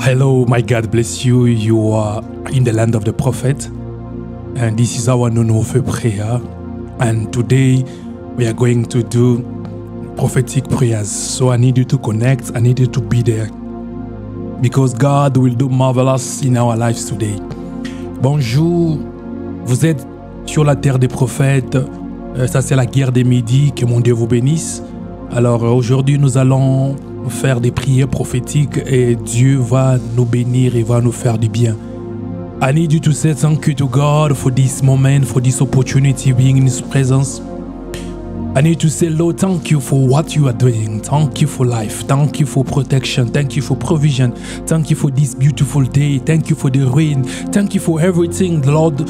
Hello, my God bless you. You are in the land of the prophet, and this is our Nonofe prayer. And today we are going to do prophetic prayers. So I need you to connect. I need you to be there because God will do marvelous in our lives today. Bonjour, vous êtes sur la terre des prophètes. Ça c'est la guerre des midis. Que mon Dieu vous bénisse. Alors aujourd'hui nous allons faire des prières prophétiques et Dieu va nous bénir et va nous faire du bien. I need you to say thank you to God for this moment, for this opportunity being in His presence. I need to say, Lord, thank you for what you are doing. Thank you for life. Thank you for protection. Thank you for provision. Thank you for this beautiful day. Thank you for the rain. Thank you for everything, Lord.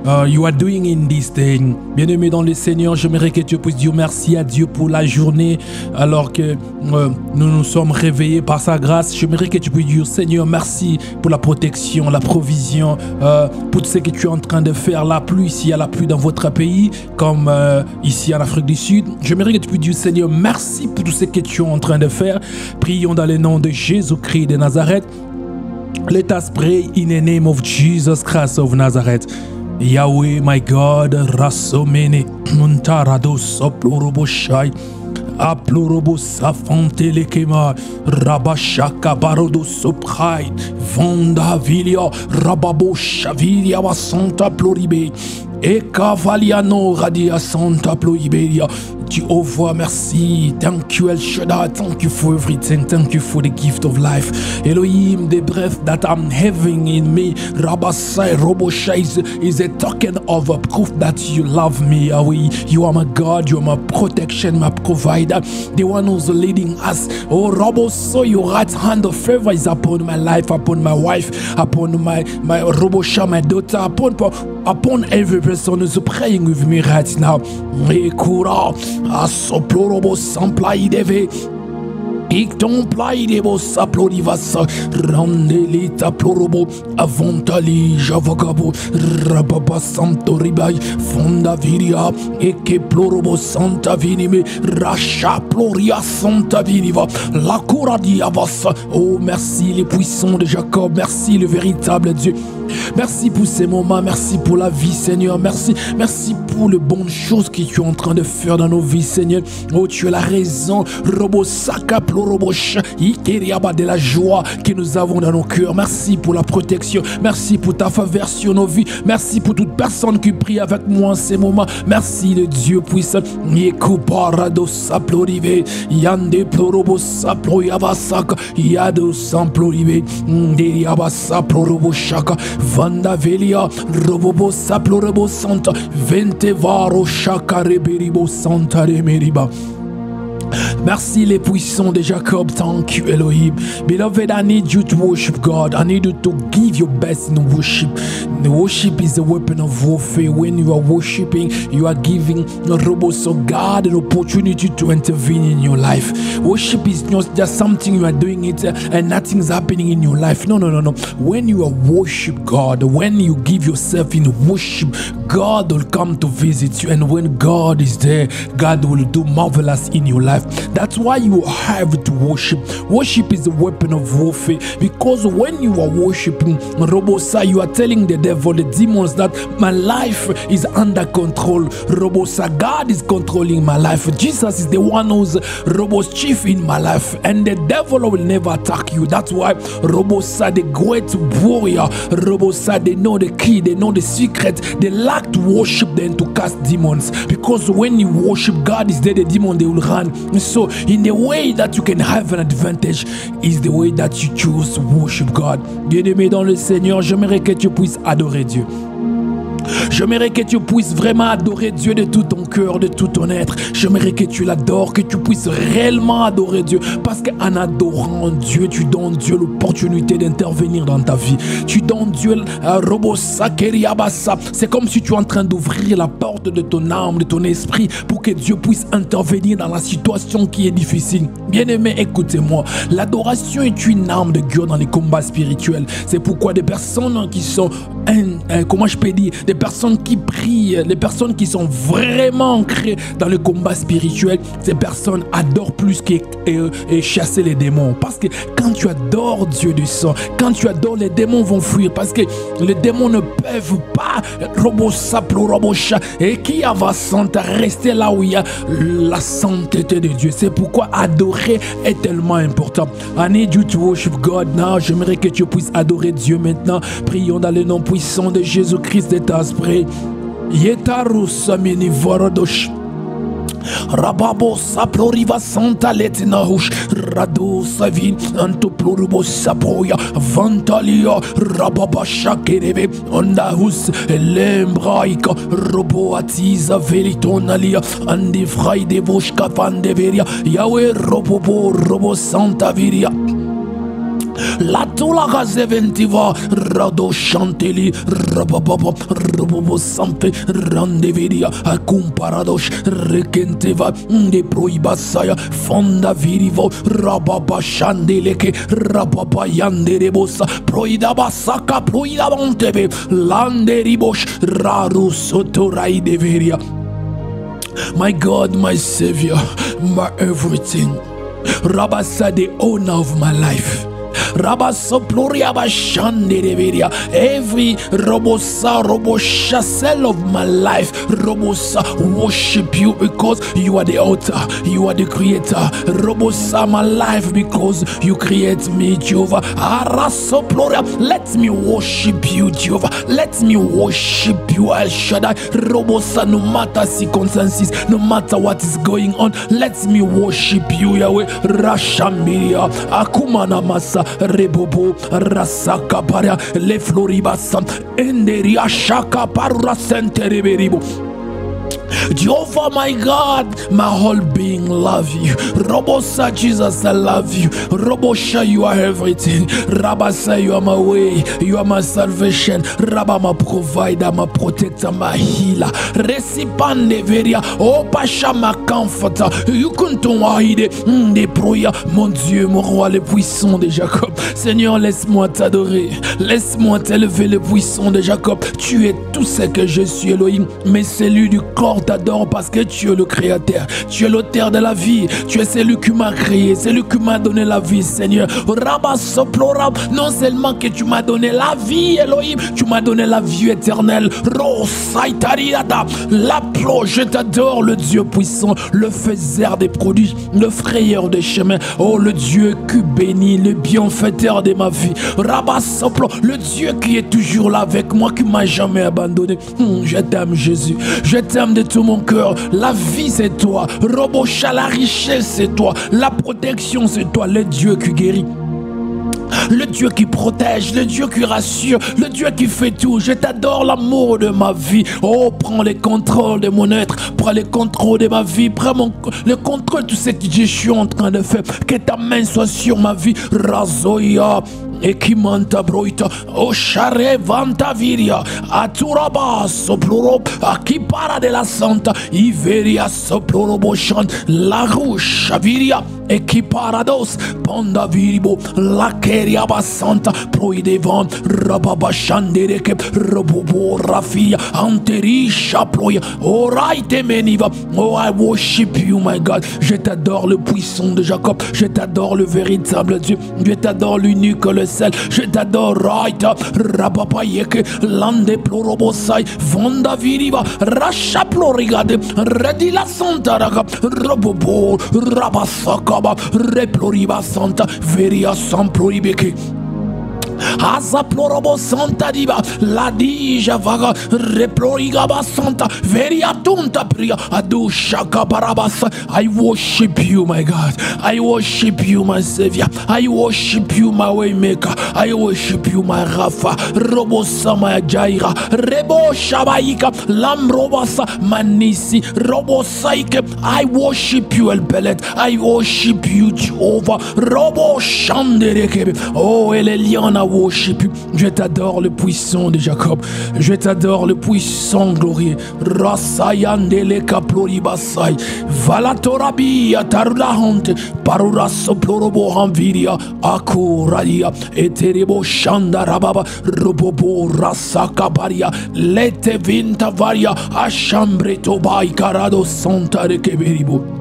You are doing in this day. Bien-aimé dans le Seigneur, j'aimerais que tu puisses dire merci à Dieu pour la journée alors que nous nous sommes réveillés par sa grâce. J'aimerais que tu puisses dire Seigneur, merci pour la protection, la provision, pour tout ce que tu es en train de faire. La pluie, s'il y a la pluie dans votre pays, comme ici en Afrique du Sud. J'aimerais que tu puisses dire Seigneur, merci pour tout ce que tu es en train de faire. Prions dans le nom de Jésus-Christ de Nazareth. Let us pray in the name of Jesus Christ of Nazareth. Yahweh, my God, Rasomene, Muntarado, Soploroboshai, Aplorobos, Afantelekema, Rabashaka, Barodo, Soprai, Vonda, Vilia, Rababosha, Vilia, Santa Ploribe, Ekavaliano, Radia, Santa Ploriberia. Jehovah, merci. Thank you, El Shaddai. Thank you for everything. Thank you for the gift of life. Elohim, the breath that I'm having in me, Rabasai, Roboshai, is a token of a proof that you love me. Yahweh, you are my God. You are my protection, my provider, the one who's leading us. Oh, Roboso, your right hand of favor is upon my life, upon my wife, upon my Robosha, my daughter, upon every person who's praying with me right now. Ekura. Asoplorobo samplaideve Ictomplaidebo saplodivas Randelita plorobo Avontali javagabo Rababa santo ribai Fonda viria Eke plorobo santa vinime Racha ploria santa viniva La cura diavas. Oh merci les puissants de Jacob. Merci le véritable Dieu. Merci pour ces moments, merci pour la vie, Seigneur. Merci pour les bonnes choses que tu es en train de faire dans nos vies, Seigneur. Oh, tu as la raison. Robosaka plorobosh, ikeriaba de la joie que nous avons dans nos cœurs. Merci pour la protection. Merci pour ta faveur sur nos vies. Merci pour toute personne qui prie avec moi en ces moments. Merci le Dieu puissant. Yekuparado saplorive, yande plorobos saployabasaka, yado samplorive, nderiabasa ploroboshaka. Vanda velia robobo saplorobo santa vente varo shaka reberibo santa remeriba. Merci les puissants de Jacob. Thank you, Elohim. Beloved, I need you to worship God. I need you to give your best in worship. The worship is a weapon of warfare. When you are worshiping, you are giving so God an opportunity to intervene in your life. Worship is not just something you are doing it and nothing's happening in your life. No. When you are worship God, when you give yourself in worship, God will come to visit you. And when God is there, God will do marvelous in your life. That's why you have to worship. Worship is a weapon of warfare, because when you are worshiping, Robosa, you are telling the devil, the demons, that my life is under control. Robosa, God is controlling my life. Jesus is the one who's Robos chief in my life, and the devil will never attack you. That's why Robosa, the great warrior, Robosa, they know the key, they know the secret. They like to worship them to cast demons, because when you worship God is there, the demon they will run. So in the way that you can have an advantage is the way that you choose to worship God. Bien-aimé dans le Seigneur, j'aimerais que tu puisses adorer Dieu. J'aimerais que tu puisses vraiment adorer Dieu de tout ton cœur, de tout ton être. J'aimerais que tu l'adores, que tu puisses réellement adorer Dieu. Parce qu'en adorant Dieu, tu donnes Dieu l'opportunité d'intervenir dans ta vie. Tu donnes Dieu c'est comme si tu es en train d'ouvrir la porte de ton âme, de ton esprit, pour que Dieu puisse intervenir dans la situation qui est difficile. Bien-aimé, écoutez-moi. L'adoration est une arme de guerre dans les combats spirituels. C'est pourquoi des personnes qui sont, comment je peux dire, des personnes personnes qui prient, les personnes qui sont vraiment ancrées dans le combat spirituel, ces personnes adorent plus que chasser les démons. Parce que quand tu adores Dieu du sang, quand tu adores, les démons vont fuir. Parce que les démons ne peuvent pas et qui va rester là où il y a la sainteté de Dieu. C'est pourquoi adorer est tellement important. I need you to worship God now. J'aimerais que tu puisses adorer Dieu maintenant. Prions dans le nom puissant de Jésus-Christ de Nazareth. Yetarus amini varadosh. Rababo saploriva santa letinahush rado savin antoploribo sapoya vantalia rababa shakerebe ondahus lembraika roboatiza velitonalia andi fraide voshka vandeveria Yahweh robo santa viria. La tola gazeventiva rado chanteli rababa robo sampe randeveria akumparadosh rekenteva de proibasaya fonda virivo rababa chandeleke rababa yanderebosa proidabasaka proidabanteve landeribosh raru sotorai deveria. My God, my Savior, my everything. Rabasa, the owner of my life. Every robosha cell of my life, robosa, worship you because you are the author, you are the creator. Robosa, my life because you create me, Jehovah. Let me worship you, Jehovah. Let me worship you, El Shaddai. Robosa, no matter circumstances, no matter what is going on, let me worship you, Yahweh. Rashambiria, Akumana Masa. Rebobo rasaka paria le floribasa enderia shaka parura sentereberibo. Jehovah, my God, my whole being love you. Robosa, Jesus, I love you. Robosha, you are everything. Rabasa, you are my way, you are my salvation. Rabba, my provider, my protector, my healer. Recipande veria, oh Pacha, ma comforter. You couldn't hide des proya, mon Dieu, mon roi, le puissant de Jacob. Seigneur, laisse-moi t'adorer, laisse-moi t'élever, le puissant de Jacob. Tu es tout ce que je suis, Elohim, mais celui du corps t'adore parce que tu es le créateur, tu es l'auteur de la vie, tu es celui qui m'a créé, celui qui m'a donné la vie, Seigneur. Non seulement que tu m'as donné la vie, Elohim, tu m'as donné la vie éternelle. Je t'adore, le Dieu puissant, le faiseur des prodiges, le frayeur des chemins. Oh, le Dieu qui bénit, le bienfaiteur de ma vie. Le Dieu qui est toujours là avec moi, qui m'a jamais abandonné. Je t'aime, Jésus, je t'aime de tout mon cœur. La vie c'est toi, Robocha, la richesse c'est toi, la protection c'est toi, le Dieu qui guérit, le Dieu qui protège, le Dieu qui rassure, le Dieu qui fait tout. Je t'adore, l'amour de ma vie. Oh, prends le contrôle de mon être, prends le contrôle de ma vie, prends le contrôle de tout ce que je suis en train de faire. Que ta main soit sur ma vie. Razoya et qui manta broita, o share vanta viria, aturaba soploro, a qui para de la santa, iveria soploro bochan, la rouche viria, et qui parados, panda viribo, la keria basanta, proidevan, rababa chandereke, robobo rafia, anteri chaploya, oraite meniva. Oh, I worship you, my God. Je t'adore, le puissant de Jacob, je t'adore, le véritable Dieu, je t'adore, l'unique, le seul, je t'adore, Raita, Rabapayeke, Lande Plorobosai, Vonda Viriva, Racha Plorigade, Redila Santa Raga, Robobo, Rabasakaba, Reploriba Santa, Veria Samploribeke. Asa plorobo santa diva, la dija vaga, replorigaba santa, veria tunta pria, adusha kabarabasa. I worship you, my God. I worship you, my Savior. I worship you, my Waymaker. I worship you, my Rafa. Robosa, my Jaira. Rebo shabaika, lamrobasa, manisi, robosaike. I worship you, El Belet. I worship you, Jehovah. Robo shandereke. Oh, Eleliana. worship you. Je t'adore le puissant de Jacob. Je t'adore le puissant glorieux. Rasayandele kaplori basai. Valatorabi atarulahante. Parura soplorobo hanviria. Akuradia. Eterebo shanda rababa. Robobo rasakabaria. Lete vinta varia. Ashambre tobai karado santa rekeberibo.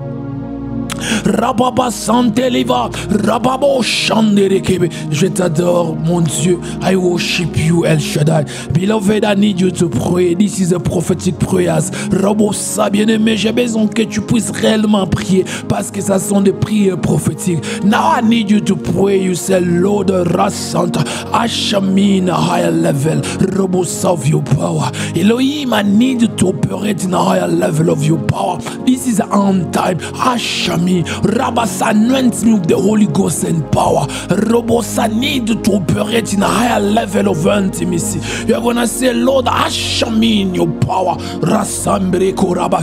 Rababa Santeliva, Rababo Shanderekebe. Je t'adore, mon Dieu. I worship you, El Shaddai. Beloved, I need you to pray. This is a prophetic prayers. Rabosa, bien-aimé, j'ai besoin que tu puisses réellement prier parce que ça sont des prières prophétiques. Now I need you to pray. You say, Lord, Rasanta, usher me in a higher level. Rabosa of your power. Elohim, I need you to operate in a higher level of your power. This is on time. Usher me. Rabas, anoint me with the Holy Ghost and power. Robos, I need to operate in a higher level of intimacy. You're gonna say, Lord, usher me in your power. Rassemble Koraba.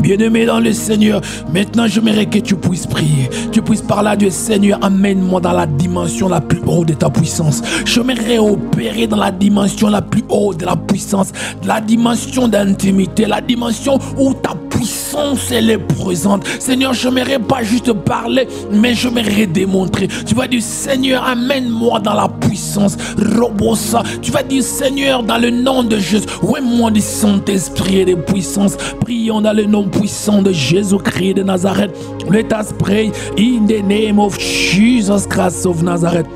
Bien-aimé dans le Seigneur, maintenant j'aimerais que tu puisses prier. Tu puisses parler à Dieu, Seigneur, amène-moi dans la dimension la plus haute de ta puissance. J'aimerais opérer dans la dimension la plus haute de la puissance, la dimension d'intimité, la dimension où ta puissance elle est présente. Seigneur, j'aimerais pas juste parler, mais j'aimerais démontrer. Tu vas dire, Seigneur, amène-moi dans la puissance. Robosa, tu vas dire, Seigneur, dans le nom de Jésus, ouais-moi du Saint-Esprit et de puissance. Prions dans le nom puissant de Jésus-Christ de Nazareth. Let us pray in the name of Jesus Christ of Nazareth.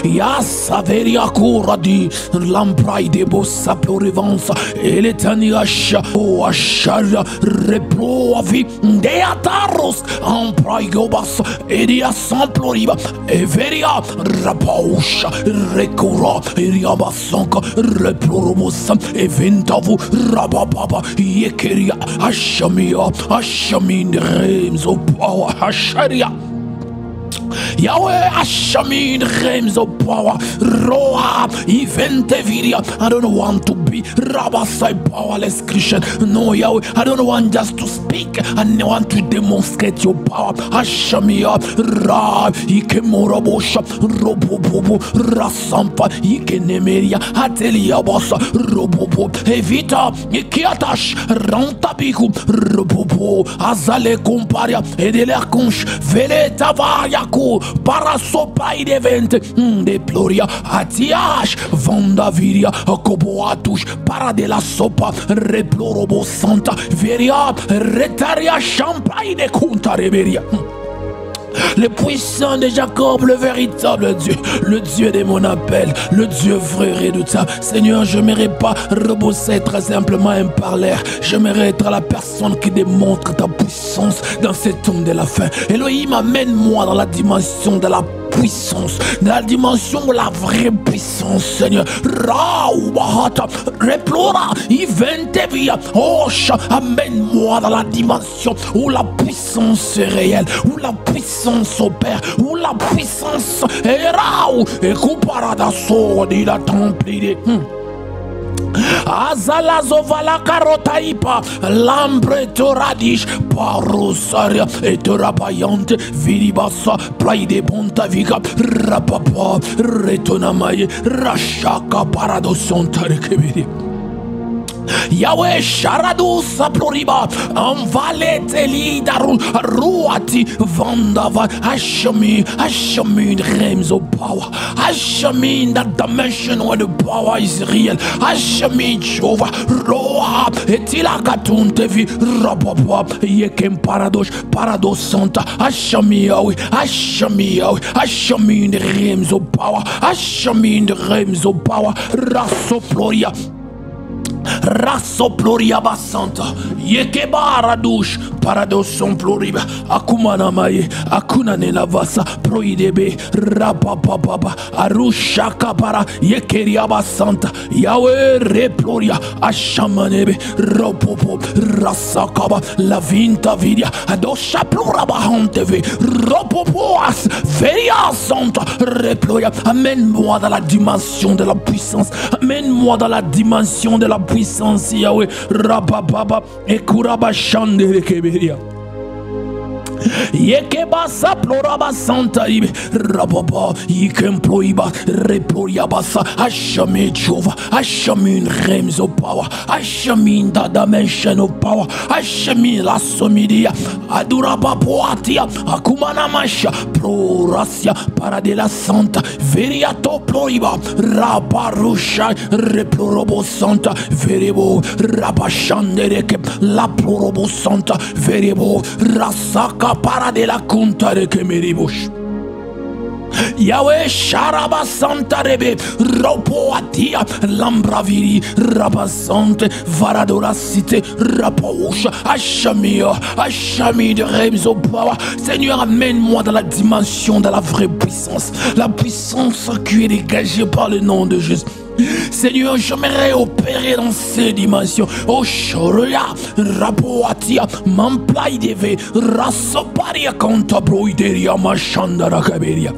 Yasaveria kuradi lamprai de bossa plorivanza eletaniasha o ashara reproavi de ataros ampraigobas edia samploriba everia rapausha recora eriabasanka replorobosa eventavu rabababa yekeria ashamia ashamin rems of power asharia Yahweh, Ashamin, realms of power, Roa, Eventeviria. I don't want to be Rabasai powerless Christian. No, Yahweh, I don't want just to speak. I want to demonstrate your power. Ashamia, Ra, Ikemorabosha, Robobobo, Rasampa, Ikenemeria, Atelia Bossa, Robobo, Evita, Ikiatash, Rantabiku, Robobo, Azale Comparia, Edeler Conch, Veleta Variaku. Parasopai de vente de Ploria Atiash Vandaviria Koboatush Para de la sopa Replorobo Santa Veria Retaria Champai de Kunta Reveria. Le puissant de Jacob, le véritable Dieu, le Dieu de mon appel, le Dieu vrai redoutable. Seigneur, je n'aimerais pas rebosser très simplement un parleur. J'aimerais être la personne qui démontre ta puissance dans cet temps de la fin. Elohim, amène-moi dans la dimension de la puissance, dans la dimension de la vraie puissance, Seigneur. Raouahata, replora, Iventevia, Osha, amène-moi dans la dimension où la puissance est réelle, où la puissance opère, où la puissance est raou, et couparada sodi la templide. Azalazovala karotaipa lambreto radish parosaria et rabayante viribasa praide bonta viga rapapa retonamaye rashaka paradosonta rekebiri. Yahweh Sharadu Saploriba Anvaleteli Daru Ruati Vandava Hashami in realms of power. Hashami in that dimension where the power is real. Hashami Jova Roa Etilakatuntevi Rapapa Yekem Parados Santa Hashami Yahweh Hashami in the realms of power. Hashami in the realms of power. Rasoploria Rasoploria basanta Yekebara douche Paradoson ploriba Akumana maye Akuna nelavasa Proidebe Rapapapa Arushaka para Yekeria basanta Yahweh reploria Ashamanebe Ropopo Rasakaba La vinta vidia Adosha ploraba hanteve Ropopoas Veria santa Reploria. Amène-moi dans la dimension de la puissance. Amène-moi dans la dimension de la puissance, Yahweh. Rabababa et Kuraba Chandere Keberia. Yekebasa ploraba santa ibe rababa yikemploiba reploriabasa. I show me Jehovah, I show me realms of power, I show me the dimension of power, I show me la somidia aduraba poatia akumana masha prorasia paradela santa veriato ploiba rabarusha replorobo santa veribo rabashandereke la plorobo santa veribo rasaka paradela kunta de kemeribush. Yahweh Sharaba Santa Rebe Ropoatia Lambraviri Rabasante Varadora Cité Rapaoucha Hachami de realms of power. Seigneur, amène-moi dans la dimension de la vraie puissance, la puissance qui est dégagée par le nom de Jésus. Seigneur, j'aimerais opérer dans ces dimensions. Oh, Shoria, Rapoatia, Mamplai Deve, Rasoparia Cantabroideria, Machandara Caberia.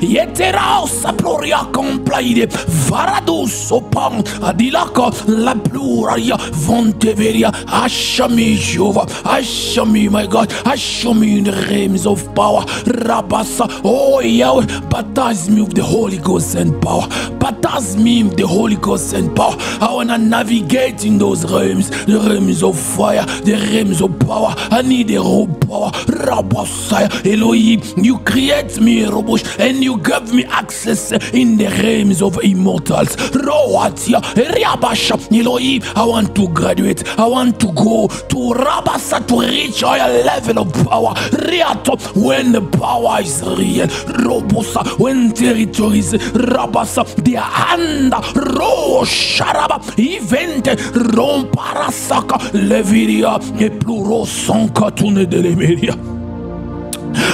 Yetera saploria complaide varado sopan adilaka la pluraria vonteveria. Ashami Jehovah, Ashami my God, Ashami in the realms of power. Rabasa, oh Yahweh, baptize me with the Holy Ghost and power. Baptize me with the Holy Ghost and power. I wanna navigate in those realms, the realms of fire, the realms of power. I need the raw power. Rabasaya, Elohim, you create me, Robosh, and you give me access in the realms of immortals. Roatia, Riabasha, Elohim, I want to graduate. I want to go to Rabasa to reach a higher level of power. Riato, when the power is real. Robosa, when territories, Rabasa, the hand, Rosharaba, Evente, Romparasaka, Leviria, et pluro sans katune de l'Emeria.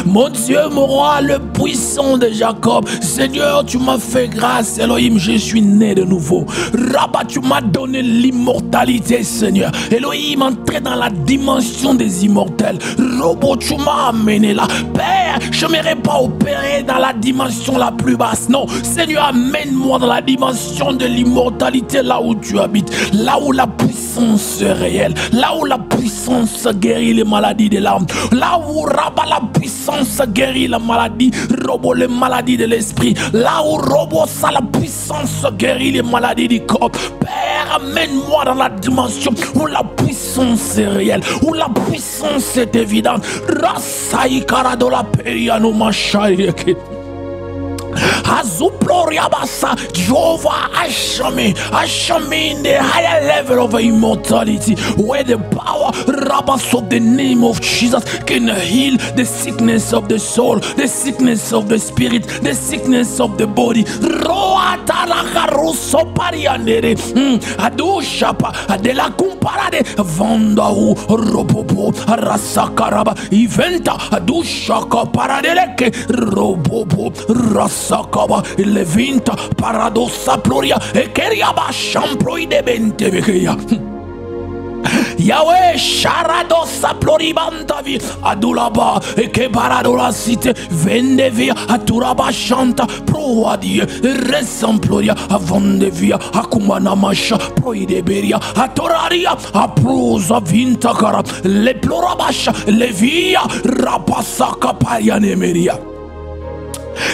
Mon Dieu, mon roi, le puissant de Jacob, Seigneur, tu m'as fait grâce, Elohim, je suis né de nouveau. Rabat, tu m'as donné l'immortalité, Seigneur. Elohim, entré dans la dimension des immortels. Robot, tu m'as amené là. Père, je n'aimerais pas opérer dans la dimension la plus basse. Non, Seigneur, amène-moi dans la dimension de l'immortalité, là où tu habites, là où la puissance est réelle, là où la puissance guérit les maladies des larmes, là où Rabat, la puissance guérit la maladie, Robo, les maladies de l'esprit, là où Robo, ça, la puissance guérit les maladies du corps. Père, amène-moi dans la dimension où la puissance est réelle, où la puissance est évidente. Rasai karadola periano machayeke. Azuploriabasa, Jehovah, usher me in the higher level of immortality, where the power, Rabbas of the name of Jesus, can heal the sickness of the soul, the sickness of the spirit, the sickness of the body. Roatalacaruso pariandere, Adushapa, Adela Comparade, Vandau, Robobo, Rasakaraba, Eventa, Adushaka Paradeleke, Robobo, Rasakaba, Levinta, Paradossa Ploria, Ekeriaba, Champroi de Bentevekia. Yahweh Sharadosa Ploribantavi Adulaba Eke Paradola Cité Vendevia Aturaba Chanta Proadie Resemploria Avondevia Akumana Masha Proideberia Atoraria Aprosa Vintakara Le Plorabasha Levia Rapasaka Payanemeria.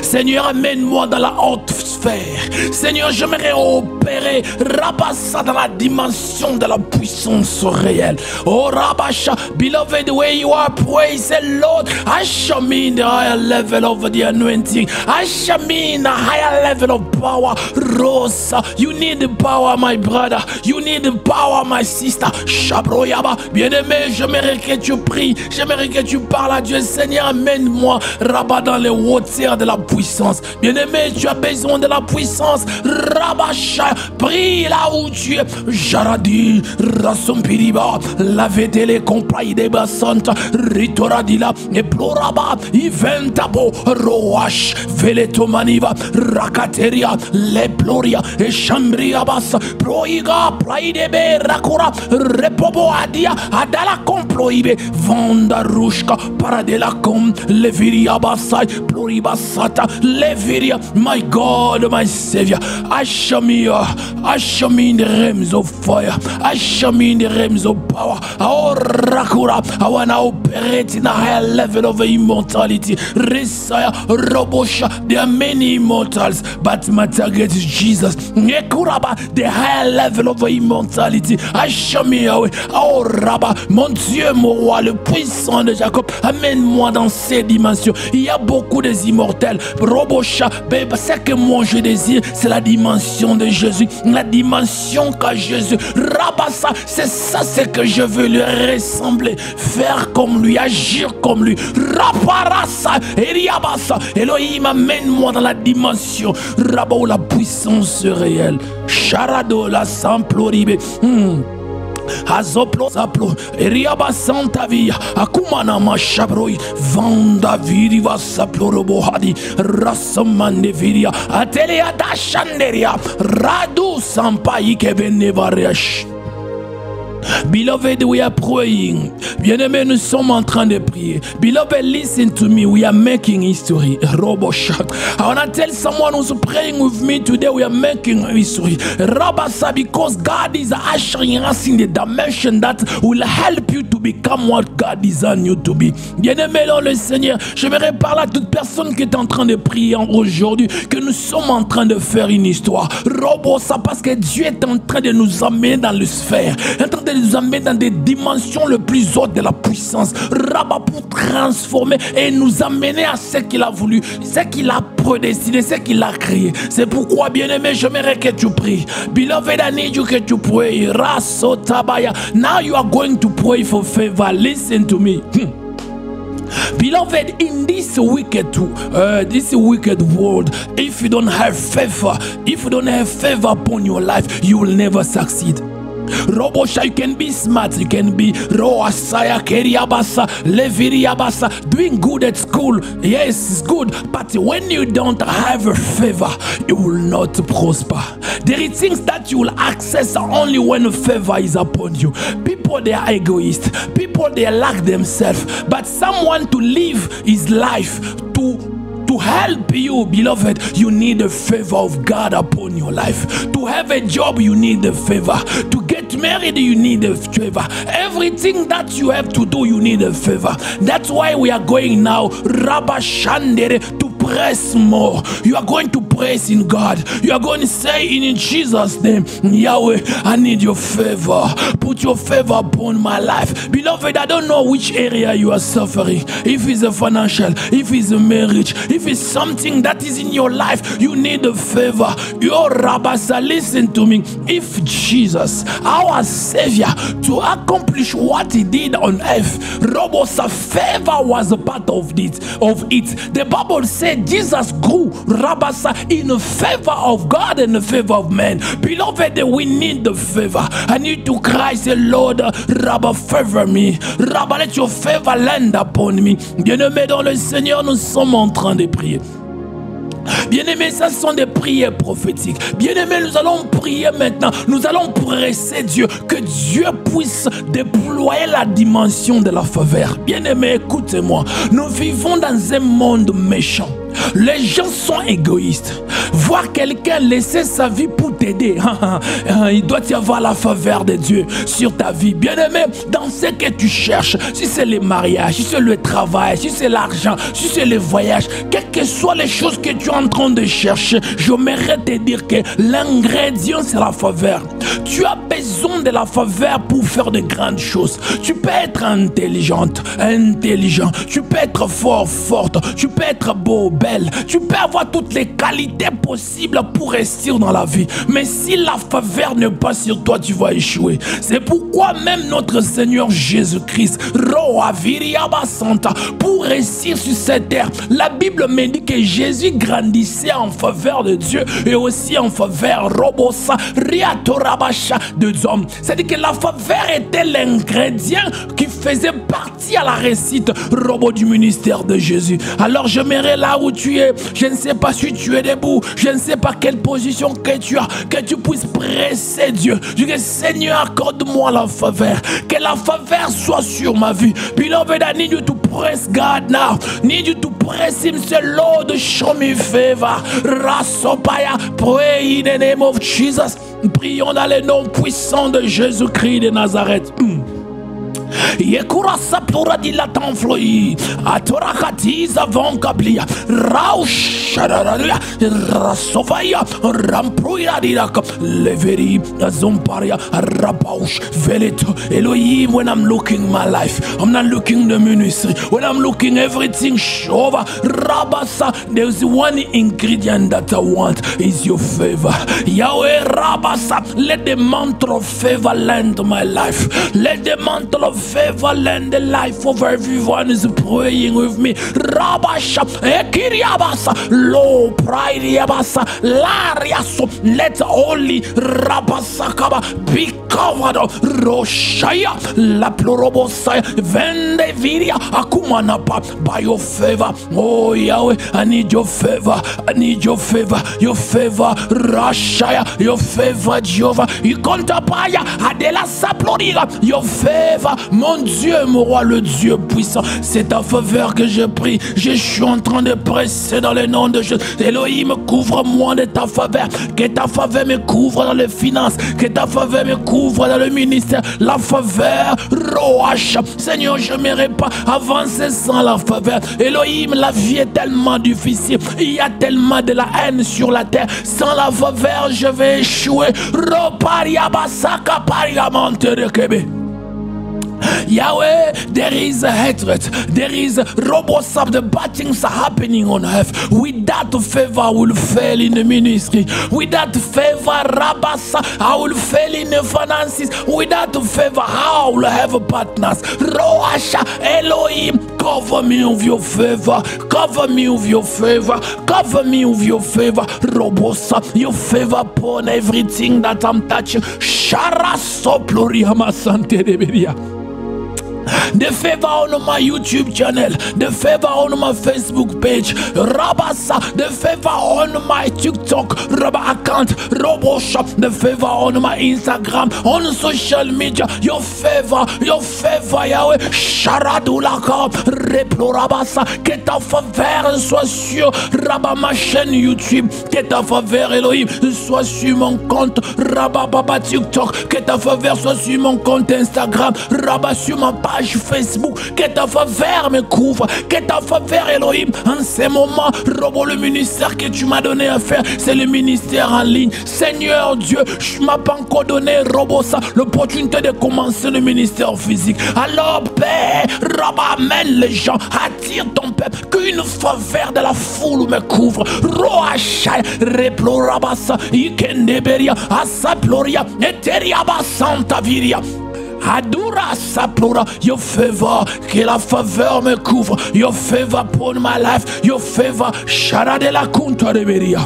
Seigneur, amène-moi dans la haute sphère. Seigneur, j'aimerais opérer Rabassa dans la dimension de la puissance réelle. Oh Rabasha, beloved, where you are, praise the Lord. Usher me in the higher level of the anointing. Usher me in the higher level of power. Rosa, you need the power, my brother. You need the power, my sister. Shabroyaba, bien-aimé, j'aimerais que tu pries. J'aimerais que tu parles à Dieu. Seigneur, amène-moi Rabat dans les hauteurs de la puissance. Bien-aimé, tu as besoin de la puissance. Rabasha, prie là où tu es. Jaradi, Rasompiriba, Lavetele, Comprai de Basanta, Ritoradila, et Ploraba, Iventabo, Roash, Veletomaniva, Rakateria, Leploria, et Chambriabas, Proiga, Praidebe, Rakura, Repobo Adia, Adala Comploibe, Vanda Rushka, Paradela Com, Leviria Basai, Ploribasata, Leviria, my God, my Savior. Usher me Usher me in the realms of fire. Usher me in the realms of power. Oh, Rakura, I want to operate in a higher level of immortality. Resaya, Robosha, there are many immortals, but my target is Jesus. Nekuraba, the higher level of immortality. Usher me away. Oh, Rabba, mon Dieu, mon roi, le puissant de Jacob, amène-moi dans ces dimensions. Il y a beaucoup des immortels. Robosha, c'est que moi je désire, c'est la dimension de Jésus, la dimension qu'a Jésus. Rabassa, c'est ça, c'est que je veux lui ressembler, faire comme lui, agir comme lui. Raparasa, Eriabassa, Elohim, amène-moi dans la dimension Rabba où la puissance réelle. Charado, la samploribe. Azoplo zaplo eriaba santa via akumana mashabroi vanda viri va saplo robohadi rasamande viria atelia da shanderia radu sampai kevenevariash. Beloved, we are praying. Bien-aimés, nous sommes en train de prier. Beloved, listen to me. We are making history. Roboshak. I want to tell someone who's praying with me today, we are making history. Rabasa, because God is ushering us in the dimension that will help you to become what God designed you to be. Bien-aimés dans le Seigneur, j'aimerais parler à toute personne qui est en train de prier aujourd'hui, que nous sommes en train de faire une histoire. Robosa, parce que Dieu est en train de nous amener dans le sphère, en train de nous amener dans des dimensions le plus hautes de la puissance. Rabat, pour transformer et nous amener à ce qu'il a voulu, ce qu'il a prédestiné, ce qu'il a créé. C'est pourquoi, bien-aimé, j'aimerais que tu pries. Beloved, I need you to pray. Rasotabaya. Now you are going to pray for favor. Listen to me. Beloved, in this wicked world, if you don't have favor upon your life, you will never succeed. Robosha, you can be smart, you can be Roasaya, Keriabasa, Leviriabasa, doing good at school. Yes, it's good, but when you don't have a favor, you will not prosper. There are things that you will access only when a favor is upon you. People, they are egoists. People, they lack themselves. But someone to live his life, to help you, beloved, you need the favor of God upon your life. To have a job, you need the favor. To get married, you need the favor. Everything that you have to do, you need a favor. That's why we are going now, Rabba Shandere, to press more. You are going to press in God. You are going to say in Jesus' name, Yahweh, I need your favor. Put your favor upon my life. Beloved, I don't know which area you are suffering. If it's a financial, if it's a marriage, if it's something that is in your life, you need a favor. Your Rabasa, listen to me. If Jesus, our Savior, to accomplish what he did on earth, Robosa, favor was a part of it. The Bible said Jesus grew, Rabasa, in the favor of God and the favor of men. Beloved, we need the favor. I need to cry, say, Lord, Rabba, favor me. Rabba, let your favor land upon me. Bien-aimés dans le Seigneur, nous sommes en train de prier. Bien-aimés, ça sont des prières prophétiques. Bien-aimés, nous allons prier maintenant. Nous allons presser Dieu. Que Dieu puisse déployer la dimension de la faveur. Bien-aimés, écoutez-moi. Nous vivons dans un monde méchant. Les gens sont égoïstes. Voir quelqu'un laisser sa vie pour t'aider, il doit y avoir la faveur de Dieu sur ta vie. Bien-aimé, dans ce que tu cherches, si c'est le mariage, si c'est le travail, si c'est l'argent, si c'est le voyage, quelles que soient les choses que tu es en train de chercher, j'aimerais te dire que l'ingrédient, c'est la faveur. Tu as besoin de la faveur pour faire de grandes choses. Tu peux être intelligent. Tu peux être forte. Tu peux être beau, belle. Tu peux avoir toutes les qualités possibles pour réussir dans la vie. Mais si la faveur n'est pas sur toi, tu vas échouer. C'est pourquoi même notre Seigneur Jésus-Christ, pour réussir sur cette terre, la Bible me dit que Jésus grandissait en faveur de Dieu et aussi en faveur de hommes. C'est-à-dire que la faveur était l'ingrédient qui faisait partie à la réussite du ministère de Jésus. Alors j'aimerais là où tu es, je ne sais pas si tu es debout, je ne sais pas quelle position que tu as, que tu puisses presser Dieu. Je dis, Seigneur, accorde-moi la faveur, que la faveur soit sur ma vie. Beloved, I need you to press God now. Need you to press him, say, Lord, show me favor. Rasopaya, pray in the name of Jesus. Prions dans le nom puissant de Jésus-Christ de Nazareth. Yekura sapura di la tanfloi atora katiza vonkablia raushararia rasovaya rampruya diraka leveri zomparia rabaush velet Elohim. When I'm looking my life, I'm not looking the ministry. When I'm looking everything shova rabasa, there's one ingredient that I want is your favor. Yahweh rabasa, let the mantle of favor land my life. Let the mantle of favor land the life of everyone is praying with me. Rabasha, Ekiriabasa, Lo Praidiabasa, Lariaso, let only Rabasakaba be covered. Roshaya, La Plurobosaya, Vende Viria, Akumanapa, by your favor. Oh Yahweh, I need your favor. I need your favor. Your favor, Rashaya, your favor, Jehovah. You contapaya, Adela Saploriga, your favor. Mon Dieu, mon roi, le Dieu puissant, c'est ta faveur que je prie. Je suis en train de presser dans le nom de Jésus. Elohim, couvre-moi de ta faveur. Que ta faveur me couvre dans les finances. Que ta faveur me couvre dans le ministère. La faveur, Roach. Seigneur, je n'aimerais pas avancer sans la faveur. Elohim, la vie est tellement difficile. Il y a tellement de la haine sur la terre. Sans la faveur, je vais échouer. Ropariabasaka pariamanterekebe. Yahweh, there is a hatred, there is robosab, the bad things are happening on earth. Without favor, I will fail in the ministry. Without favor, Rabasa, I will fail in the finances. Without favor, I will have partners. Roasha, Elohim, cover me with your favor. Cover me with your favor. Cover me with your favor. Robosa, your favor upon everything that I'm touching. Shara soploriama sante deberia. The favor on my YouTube channel, the favor on my Facebook page, Rabasa, the favor on my TikTok Rabba account, RoboShop, the favor on my Instagram, on social media, your favor, Yahweh, Sharadulaka, Replorabasa, que ta faveur soit sur Rabba ma chaîne YouTube, que ta faveur Elohim soit sur mon compte Rabba Baba TikTok, que ta faveur soit sur mon compte Instagram, Rabba sur ma page Facebook, que ta faveur me couvre, que ta faveur Elohim en ces moments, Robo, le ministère que tu m'as donné à faire, c'est le ministère en ligne. Seigneur Dieu, je ne m'as pas encore donné, Robo, ça, l'opportunité de commencer le ministère physique. Alors Père, Robo, amène les gens, attire ton peuple, qu'une faveur de la foule me couvre. Roachai, Replorabasa, Ikendeberia, Asaploria, Eteriaba Santa Viria. Adura saplora, your favor, que la faveur me couvre, your favor upon my life, your favor, shara de la kunta de beria.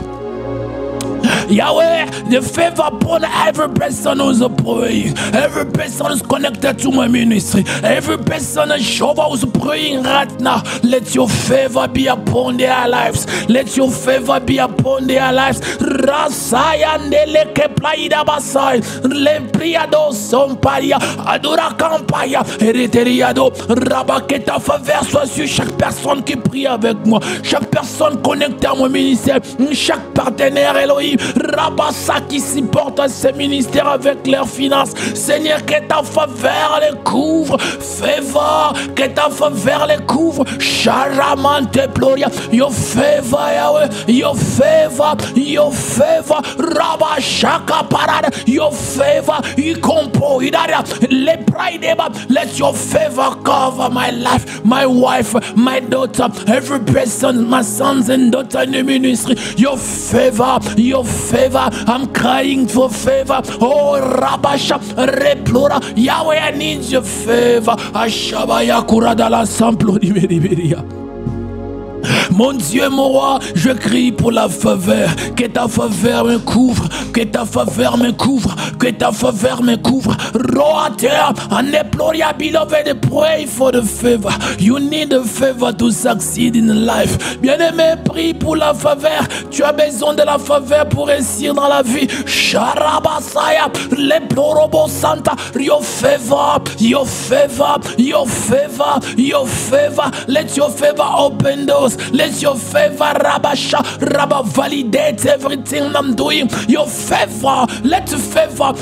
Yahweh, the favor upon every person who's praying, every person who's connected to my ministry, every person who's praying right now. Let your favor be upon their lives. Let your favor be upon their lives. Rasayandele keplaida basai, lempriado somparia, adora campaya, eriteriado, rabat, que ta faveur soit sur chaque personne qui prie avec moi, chaque personne connectée à mon ministère, chaque partenaire Elohim. Rabassa qui supporte ce ministère avec leurs finances. Seigneur, que ta faveur les couvre. Favor, que ta faveur les couvre. Charamante Ploria. Your favor, Yahweh. Your favor. Your favor. Rabashaka parade. Your favor. Ikompo idara. Le praideba. Let your favor cover my life, my wife, my daughter, every person, my sons and daughters in the ministry. Your favor. Your favor, I'm crying for favor. Oh, Rabasha, Replora, Yahweh, I need your favor. Ashabaya Kuradala Samplo di Beriberia. Mon Dieu, mon roi, je crie pour la faveur. Que ta faveur me couvre, que ta faveur me couvre, que ta faveur me couvre. Roater, and Neploria, beloved, pray for the favor. You need the favor to succeed in life. Bien-aimé, prie pour la faveur. Tu as besoin de la faveur pour réussir dans la vie. Sharabasaya, Leplorobo Santa, your favor, your favor, your favor, your favor. Let your favor open doors. Let your favor, Rabasha, Rabba, validate everything I'm doing. Your favor, let the favor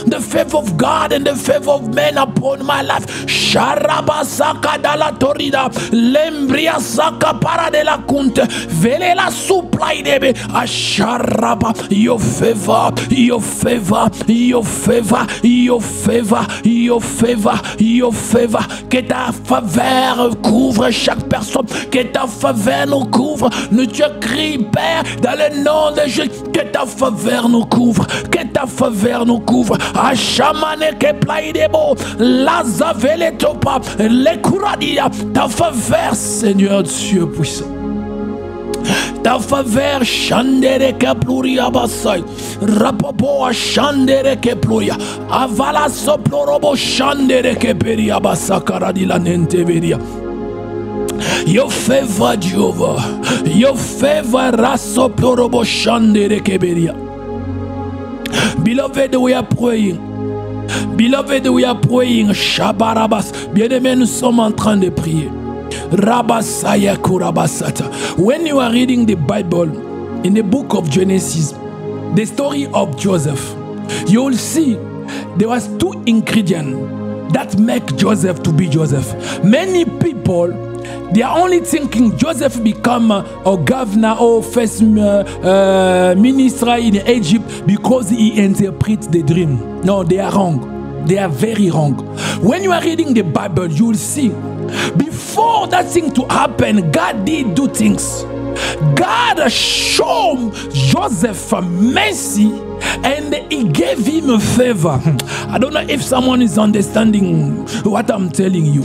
of God and the favor of men upon my life. Sharabasaka dalla torida, Lembria saka para de la kunte, vele la supply debe, Asharaba, your favor, your favor, your favor, your favor, your favor, your favor, que ta faveur couvre chaque personne, que ta faveur nous couvre. Nous te crie, Père, dans le nom de Jésus, que ta faveur nous couvre, que ta faveur nous couvre. Achamane que plaidebo, la zavele topa, les couradia, ta faveur, Seigneur Dieu puissant. Ta faveur, chandere que pluria basai, rapopo chandere que pluria, avala soplorobo chandere que peria basakara di la nenteveria. Your favor, Jehovah, your favor, raso plorobo chandere que peria. Beloved, we are praying. Beloved, we are praying. Shabarabas. Bien-aimés, nous sommes en train de prier. Rabasaya kurabasata. When you are reading the Bible in the book of Genesis, the story of Joseph, you will see there was two ingredients that make Joseph to be Joseph. Many people, they are only thinking Joseph become a governor or first minister in Egypt because he interprets the dream. No, they are wrong. They are very wrong. When you are reading the Bible, you will see before that thing to happen, God did do things. God showed Joseph mercy and he gave him a favor. I don't know if someone is understanding what I'm telling you.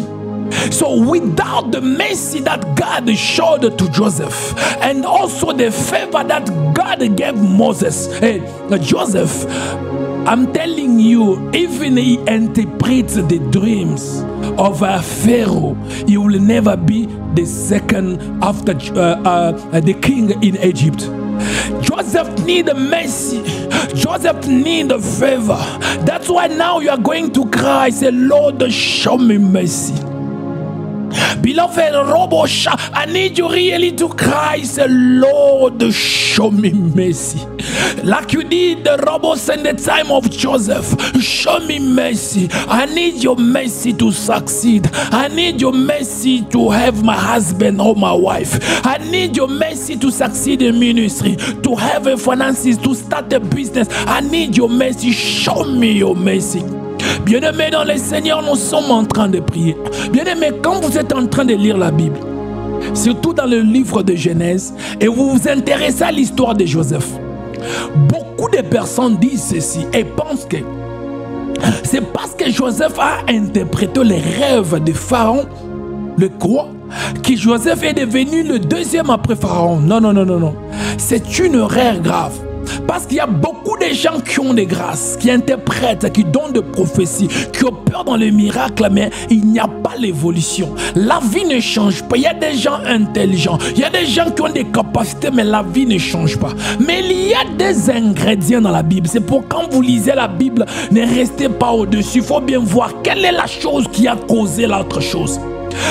So without the mercy that God showed to Joseph and also the favor that God gave Moses, Joseph, I'm telling you, even he interprets the dreams of a Pharaoh, he will never be the second after the king in Egypt. Joseph needs mercy. Joseph needs a favor. That's why now you are going to cry. Say, Lord, show me mercy. Beloved Robosha, I need you really to cry. Say, Lord, show me mercy. Like you did the robbers in the time of Joseph. Show me mercy. I need your mercy to succeed. I need your mercy to have my husband or my wife. I need your mercy to succeed in ministry, to have a finances, to start a business. I need your mercy. Show me your mercy. Bien-aimés dans le Seigneur, nous sommes en train de prier. Bien-aimés, quand vous êtes en train de lire la Bible, surtout dans le livre de Genèse, et vous vous intéressez à l'histoire de Joseph, beaucoup de personnes disent ceci et pensent que c'est parce que Joseph a interprété les rêves de Pharaon, le roi, que Joseph est devenu le deuxième après Pharaon. Non, non, non, non, non. C'est une erreur grave. Parce qu'il y a beaucoup de gens qui ont des grâces, qui interprètent, qui donnent des prophéties, qui opèrent dans les miracles, mais il n'y a pas l'évolution. La vie ne change pas. Il y a des gens intelligents, il y a des gens qui ont des capacités, mais la vie ne change pas. Mais il y a des ingrédients dans la Bible. C'est pour quand vous lisez la Bible, ne restez pas au-dessus. Il faut bien voir quelle est la chose qui a causé l'autre chose.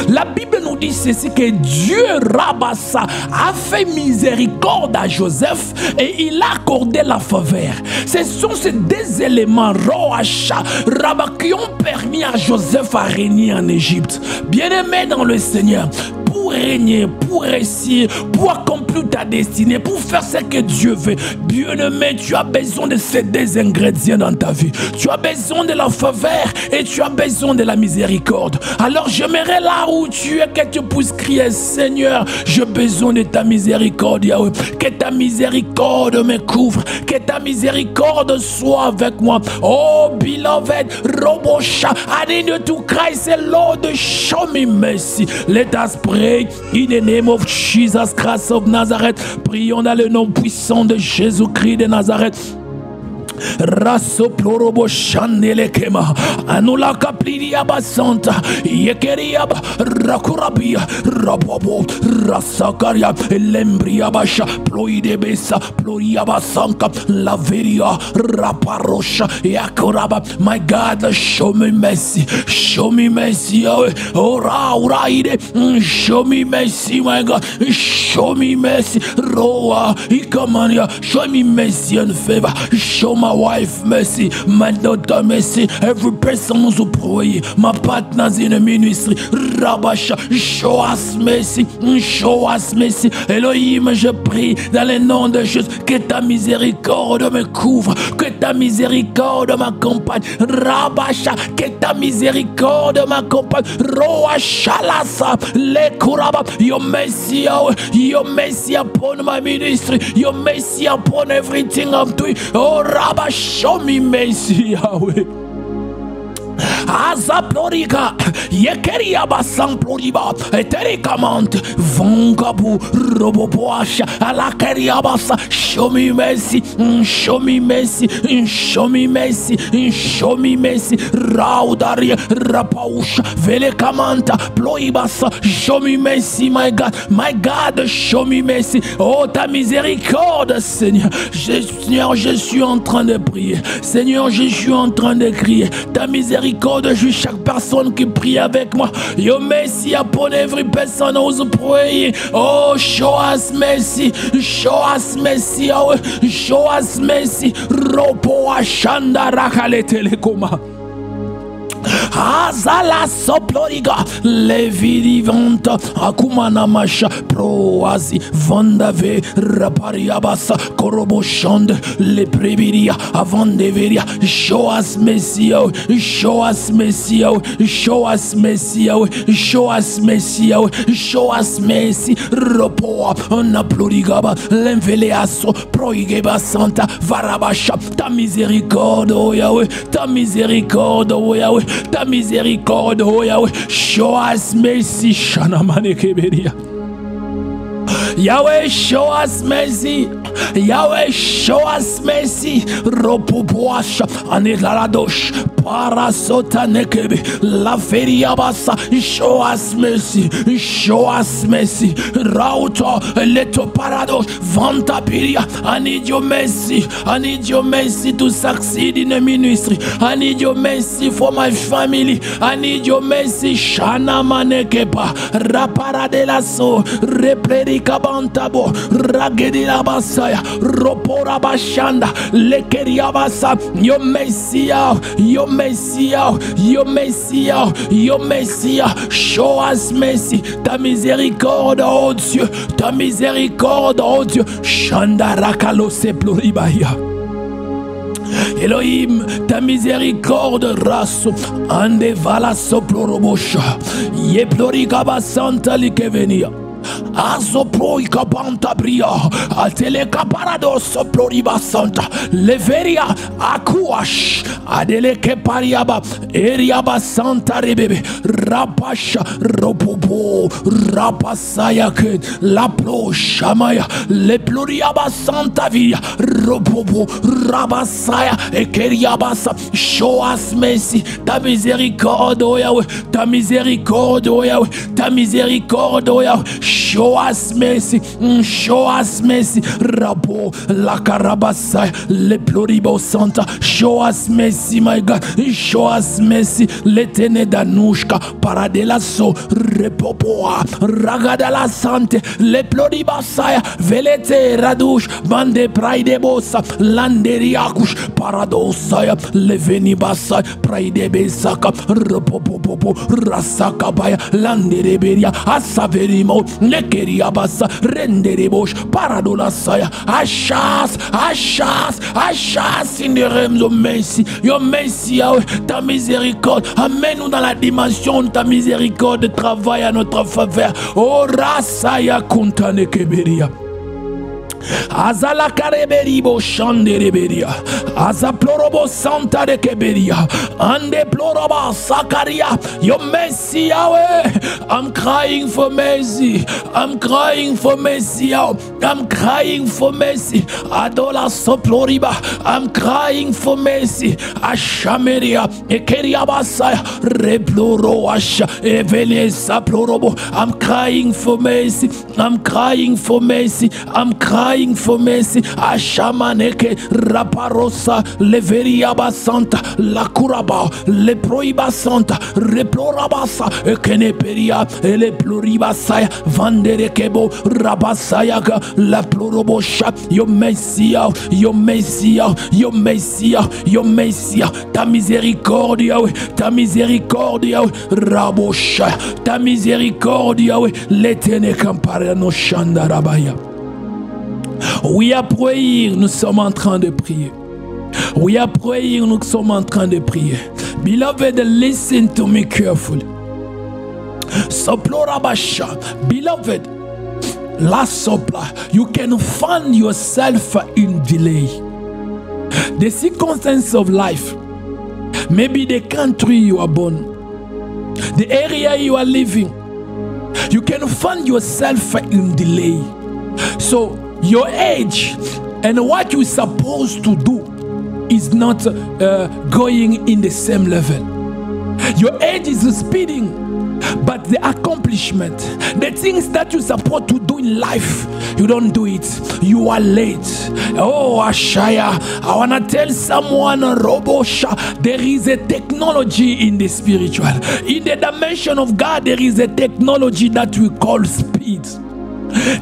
La Bible nous dit ceci, que Dieu Rabassa a fait miséricorde à Joseph et il a accordé la faveur. Ce sont ces deux éléments Roacha Rabba qui ont permis à Joseph à régner en Égypte. Bien-aimé dans le Seigneur, pour régner, pour réussir, pour accomplir ta destinée, pour faire ce que Dieu veut, bien-aimé, tu as besoin de ces deux ingrédients dans ta vie. Tu as besoin de la faveur et tu as besoin de la miséricorde. Alors j'aimerais là où tu es que tu puisses crier, Seigneur, j'ai besoin de ta miséricorde, Yahweh. Que ta miséricorde me couvre, que ta miséricorde soit avec moi. Oh beloved Robosha, I need you to cry, say Lord, show me mercy. Let us pray today. In the name of Jesus Christ of Nazareth. Prions dans le nom puissant de Jésus-Christ de Nazareth. Raso plorobo chandele kema anula kapliria basanta yekeria rakurabia rabobo rasakaria lembria basha ploide besa ploria basanka laveria raparosha yakuraba. My God, show me mercy, show me mercy. Ora uraide, show me mercy, my God, show me mercy. Roa ikamania, show me mercy and favor. Show my wife mercy, my daughter mercy, every person who's pray, my partners in the ministry, Rabasha, show us mercy, show us mercy. Elohim, je prie dans le nom de Jésus que ta miséricorde me couvre, que ta miséricorde m'accompagne, Rabasha, que ta miséricorde m'accompagne, Roachalasa, le kuraba, your mercy upon my ministry, your mercy upon everything I'm doing. Oh Rabba, show me mercy, Yahweh. Azaploriga, Yekeria Basamploriba, Eterikamant, Vangabu, Roboboasha, Alakeriabasa, show me mercy, show me mercy, show me mercy, show me mercy, Raudaria, Rapausha, Velekamanta, Ploibasa, show me mercy, my God, show me mercy. Oh, ta miséricorde, Seigneur. Seigneur, je suis en train de prier. Seigneur, je suis en train de crier. Ta miséricorde, je suis chaque personne qui prie avec moi. Your mercy upon every person who's praying. Oh, show us mercy. Show us mercy. Oh, show us mercy. Ropo ashanda rakale telekoma. Azala soploriga levidivanta akumana masha proazi vandave rapariabasa koroboshande le prebiria avandeveria. Show us mercy, show us mercy, show us mercy, show us mercy, show us mercy. Ropoa ona plorigaba lenveleaso proigeba santa varabasha. Ta miséricorde, oh Yahweh, ta miséricorde, oh Yahweh, ta miséricorde, oh Yahweh. Show us mercy, Shanamane Keberia. Yahweh, show us mercy. Yahweh, show us mercy. Ropopoasha anelaradosh parasota nekebe la feriabasa. Show us mercy. Show us mercy. Rauto leto paradosh vantapiria. I need your mercy. I need your mercy to succeed in the ministry. I need your mercy for my family. I need your mercy. Shana manekepa rapara de la so repredika bantabo ragedi la basaya ropora bashanda lekeria basa. Your mercy, your mercy, your mercy, your mercy. Show us mercy. Ta miséricorde, oh Dieu, ta miséricorde, oh Dieu. Shanda rakalo se pluribaya. Elohim, ta miséricorde raso ande vala soplorobosha ye plorigaba santa likevenia. Azoproi kabanta bria ateleka parados ploriba santa leveria akuash adeleke pariaba eriaba santa rebebe rapasha ropopo rapasaya ken la ploşamaya le ploriaba santa via ropopo rabasaya ekeriabasa. Show us mercy. Ta miséricorde, oh Yahweh, ta miséricorde, oh Yahweh, ta miséricorde, oh Yahweh. Show us mercy, show us mercy. Rabo la carabasai le pluribo santa. Show us mercy, my God. Show us mercy. Letene danushka paradela so repopoa ragada la sante le pluribasaya velete radush bande praide bosa landeriakush paradosaya le venibasai praide besaka repopopo rasaka baya landereberia asaverimo lekeriabasa renderebosh paradolasaya. Achas in the realms of mercy. Your mercy, ta miséricorde. Amène-nous dans la dimension de ta miséricorde de travail à notre faveur. Oh rasaya kuntane keberia. Azala kareberibo shandereberia. Azaplorobo santa de keberia. Ande ploroba sakaria. Your mercy, Yahweh. I'm crying for mercy. I'm crying for mercy. I'm crying for mercy. Adola soploriba. I'm crying for mercy. Ashameria. Ekeria basaya. Reploro asha. Evelesa plorobo. I'm crying for mercy. I'm crying for mercy. I'm crying for mercy. Ashamaneke raparosa leveria basanta la curaba le proiba santa replorabasa ekeneperia ele pluribasaya vandere kebo rabasaya la plurobosha your mercy, your mercy, your mercy, your mercy, ta miséricordia, ta miséricordia, rabosha, ta miséricordia, l'éternel campara no shanda rabaya. We are praying, nous sommes en train de prier. We are praying, nous sommes en train de prier. Beloved, listen to me carefully. Soplorabasha, beloved, last sopla, you can find yourself in delay. The circumstances of life, maybe the country you are born, the area you are living, you can find yourself in delay. So your age and what you're supposed to do is not going in the same level. Your age is speeding, but the accomplishment, the things that you're supposed to do in life, you don't do it. You are late. Oh, Ashaya, I want to tell someone, Robosha, there is a technology in the spiritual. In the dimension of God, there is a technology that we call speed,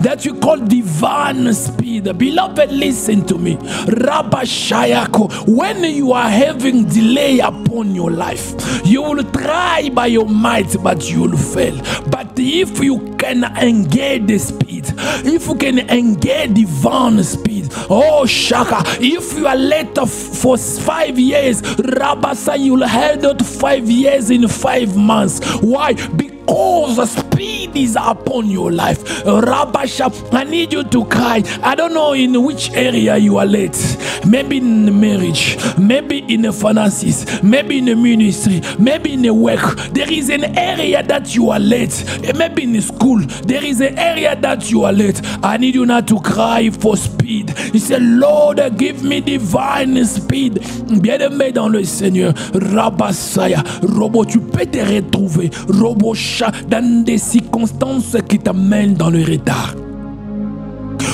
that you call divine speed. Beloved, listen to me. Rabashayako, when you are having delay upon your life, you will try by your might, but you will fail. But if you can engage the speed, if you can engage divine speed, oh Shaka, if you are late for 5 years, Rabasa, you will head out 5 years in 5 months. Why? Because the speed is upon your life. Rabasha, I need you to cry. I don't know in which area you are late. Maybe in the marriage, maybe in the finances, maybe in the ministry, maybe in the work. There is an area that you are late. Maybe in the school, there is an area that you are late. I need you not to cry for speed. He said, Lord, give me divine speed. Bien-aimé dans le Seigneur, Rabasaya, Robo, tu peux te retrouver, Robo, dans des circonstances qui t'amènent dans le retard.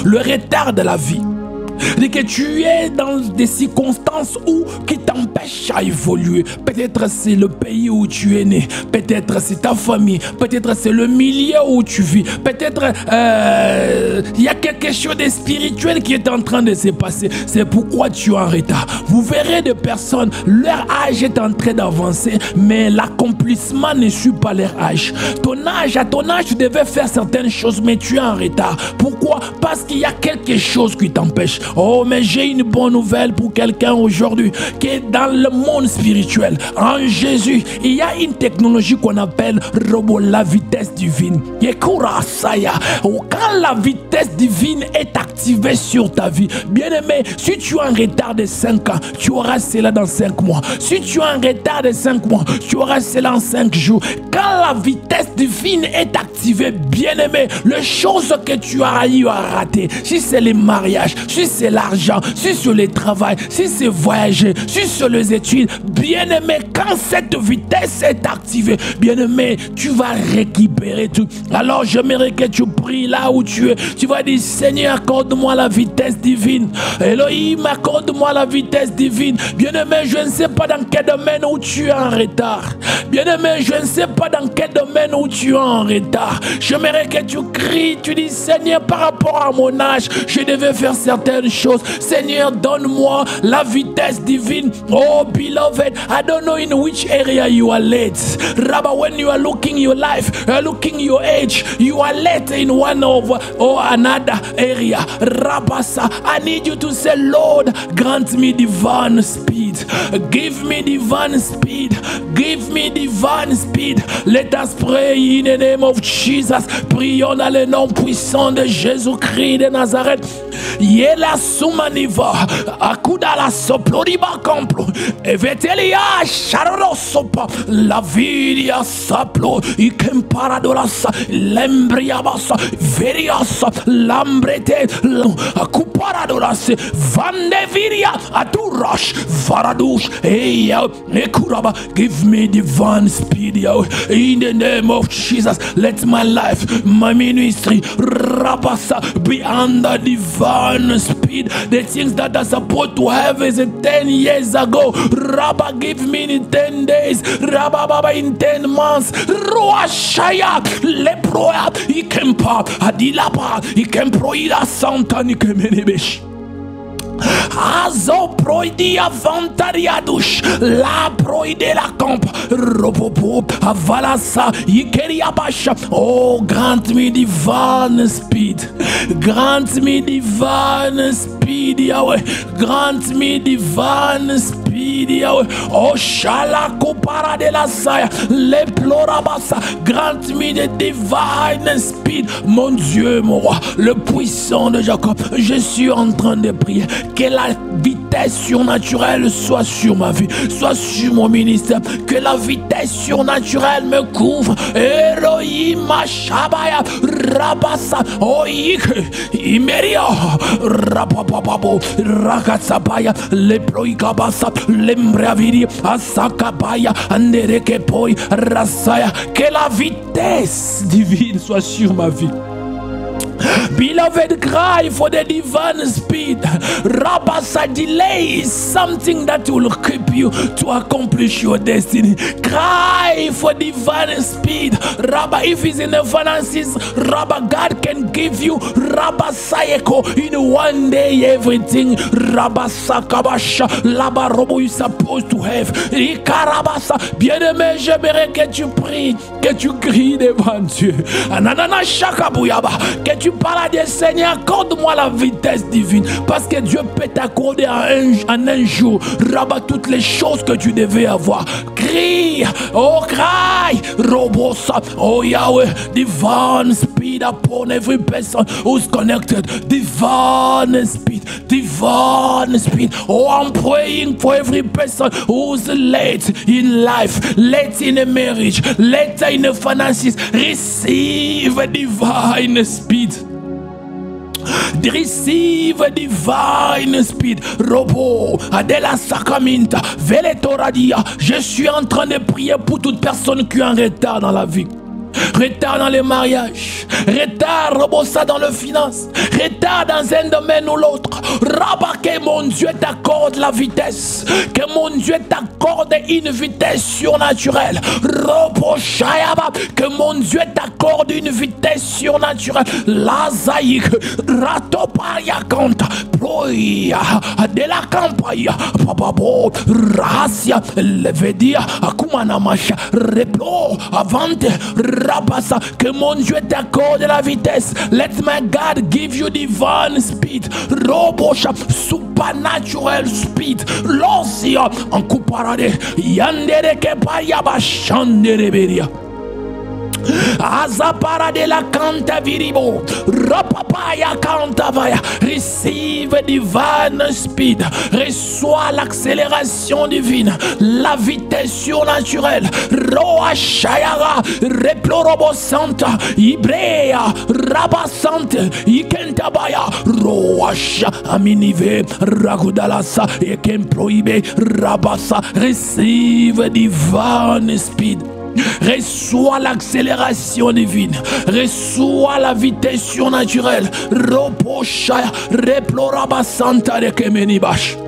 Le retard de la vie. C'est que tu es dans des circonstances qui t'empêchent à évoluer. Peut-être c'est le pays où tu es né, peut-être c'est ta famille, peut-être c'est le milieu où tu vis, peut-être il y a quelque chose de spirituel qui est en train de se passer. C'est pourquoi tu es en retard. Vous verrez des personnes, leur âge est en train d'avancer, mais l'accomplissement ne suit pas leur âge. À ton âge, tu devais faire certaines choses, mais tu es en retard. Pourquoi? Parce qu'il y a quelque chose qui t'empêche. Oh, mais j'ai une bonne nouvelle pour quelqu'un aujourd'hui qui est dans le monde spirituel. En Jésus, il y a une technologie qu'on appelle la vitesse divine. Quand la vitesse divine est activée sur ta vie, bien-aimé, si tu es en retard de 5 ans, tu auras cela dans 5 mois. Si tu es en retard de 5 mois, tu auras cela en 5 jours. Quand la vitesse divine est activée, bien-aimé, les choses que tu as eu à rater, si c'est les mariages, si c'est l'argent, si c'est le travail, si c'est voyager, si c'est les études, bien-aimé, quand cette vitesse est activée, bien-aimé, tu vas récupérer tout. Alors j'aimerais que tu pries là où tu es. Tu vas dire, Seigneur, accorde-moi la vitesse divine. Elohim, accorde-moi la vitesse divine. Bien-aimé, je ne sais pas dans quel domaine où tu es en retard. Bien-aimé, je ne sais pas dans quel domaine où tu es en retard. J'aimerais que tu cries, tu dis, Seigneur, par rapport à mon âge, je devais faire certaines certaines choses. Seigneur, donne-moi la vitesse divine. Oh, beloved, I don't know in which area you are late. Rabbi, when you are looking your life, you are looking your age, you are late in one of or another area. Rabasa, I need you to say, Lord, grant me divine speed. Give me divine speed. Give me divine speed. Let us pray in the name of Jesus. Prions dans le nom puissant de Jésus-Christ de Nazareth. Yela sumaniva akuda la soploriba complo evetelia sharoro sopa la vidia saplo ikemparadolas lembriabasa verias lambrete akuparadolas vandeviria aturash varadush eya nekuraba. Give me divine speed in the name of Jesus. Let my life, my ministry, rabasa, be under divine speed. The things that are supposed to have is 10 years ago. Rabba, give me in 10 days. Rabba, Baba, in 10 months. Roashaya, leproya, ikempa, adilapa, ikemproida, santa, nikemenebesh. Azo proidia vantariadush la proide la camp ropopo avalasa ikeriabasha. Oh, grant me divine speed. Grant me divine speed, Yahweh. Grant me divine speed, Yahweh. Oh, shala kopara de la saya le plorabasa. Grant me the divine speed. Mon Dieu, mon roi, le puissant de Jacob, je suis en train de prier. Que la vitesse surnaturelle soit sur ma vie, soit sur mon ministère. Que la vitesse surnaturelle me couvre. Elohim Shabaya Rabasa Oik Imeria Rapapapabo Rakatsabaya Leploikabasa Lembraviri Asakabaya Anderekepoi Rasaya. Que la vitesse divine soit sur ma vie. Beloved, cry for the divine speed. Rabasa, delay is something that will keep you to accomplish your destiny. Cry for divine speed. Rabba, if it's in the finances, Rabba, God can give you Rabasayeko in one day everything. Rabasakabasha, Laba Robo is supposed to have. Ikarabasa, bien-aimé, j'aimerais que tu pries, que tu cries devant Dieu. Ananana Shakabuyaba, que tu parles à Dieu, Seigneur, accorde-moi la vitesse divine, parce que Dieu peut t'accorder en un jour, rabat toutes les choses que tu devais avoir. Crie, oh cry, robosa, oh Yahweh, divine speed upon every person who's connected. Divine speed, divine speed. Oh, I'm praying for every person who's late in life, late in a marriage, late in the finances. Receive a divine speed. Receive divine speed. Robo Adela Sacramenta Veletoradia. Je suis en train de prier pour toute personne qui est en retard dans la vie. Retard dans les mariages, retard Robosa dans le finance, retard dans un domaine ou l'autre. Rabat, que mon Dieu t'accorde la vitesse, que mon Dieu t'accorde une vitesse surnaturelle. Roboshayaba, que mon Dieu t'accorde une vitesse surnaturelle. Lazaïk, Ratoparia Kanta, Proia, de la campagne, Papabo, Rasia, Levedia, Akumanamasha, Replo, Avante, Rabasa, que mon Dieu t'accorde la vitesse. Let my God give you divine speed. Robosha, supernatural speed. Losia, en couparade, Yandere Kepayaba, Chandereberia. Azapara de la canta viribo, rapapaya cantavaya. Receive divine speed. Reçois l'accélération divine, la vitesse surnaturelle. Roa Shayara, Replorobo Santa, Ibrea, Rabasante, Ikentabaya, Roasha, Aminive, Ragudalasa, Ekemproibe, Rabasa. Receive divine speed. Reçois l'accélération divine. Reçois la vitesse surnaturelle. Roposhaya, Reploraba Santa de Kemenibash.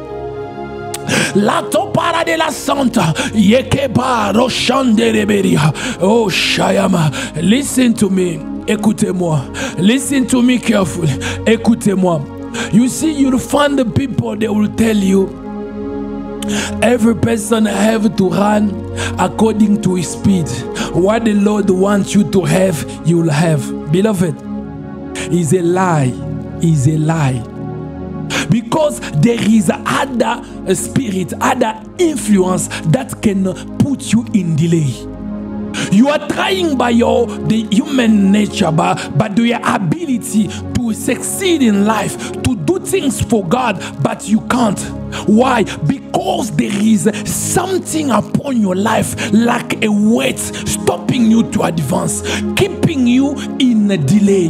La topara de la Santa. Yekeba Roshandereberia. Oh Shayama. Listen to me. Écoutez-moi. Listen to me carefully. Écoutez-moi. You see, you'll find the people, they will tell you, every person have to run according to his speed. What the Lord wants you to have, you will have. Beloved, is a lie. Is a lie. Because there is other spirit, other influence that can put you in delay. You are trying by the human nature, by your ability to succeed in life, to do things for God, but you can't. Why? Because there is something upon your life like a weight stopping you to advance, keeping you in a delay.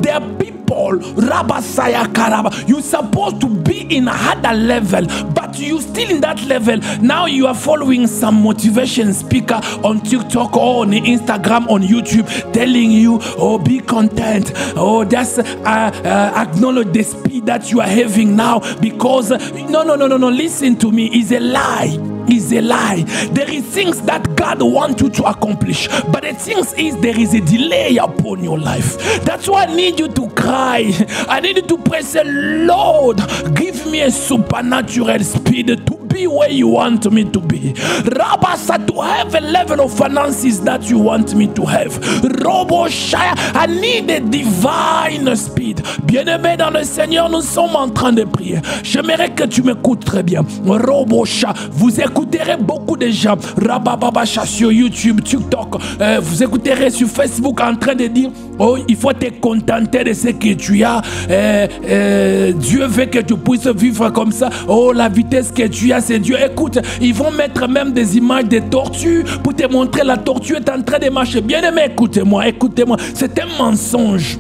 There are people, Rabasaya Karaba, you're supposed to be in a higher level, but you're still in that level. Now you are following some motivation speaker on TikTok or on Instagram, on YouTube, telling you, oh, be content. Oh, just acknowledge the speed that you are having now, because no, listen to me, it's a lie. Is a lie. There is things that God wants you to accomplish, but the things is there is a delay upon your life. That's why I need you to cry. I need you to pray, say, Lord, give me a supernatural speed to be where you want me to be. Rabasa, to have a level of finances that you want me to have. Robo Shaya, I need a divine speed. Bien-aimé dans le Seigneur, nous sommes en train de prier. J'aimerais que tu m'écoutes très bien. Robo Shaya, vous écouterez beaucoup de gens, Rabababacha sur YouTube, TikTok, vous écouterez sur Facebook en train de dire, oh, il faut te contenter de ce que tu as, Dieu veut que tu puisses vivre comme ça, oh, la vitesse que tu as, c'est Dieu. Écoute, ils vont mettre même des images de tortues pour te montrer la tortue est en train de marcher. Bien aimé, écoutez-moi, c'est un mensonge.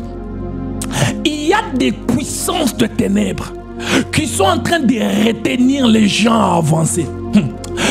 Il y a des puissances de ténèbres qui sont en train de retenir les gens à avancer.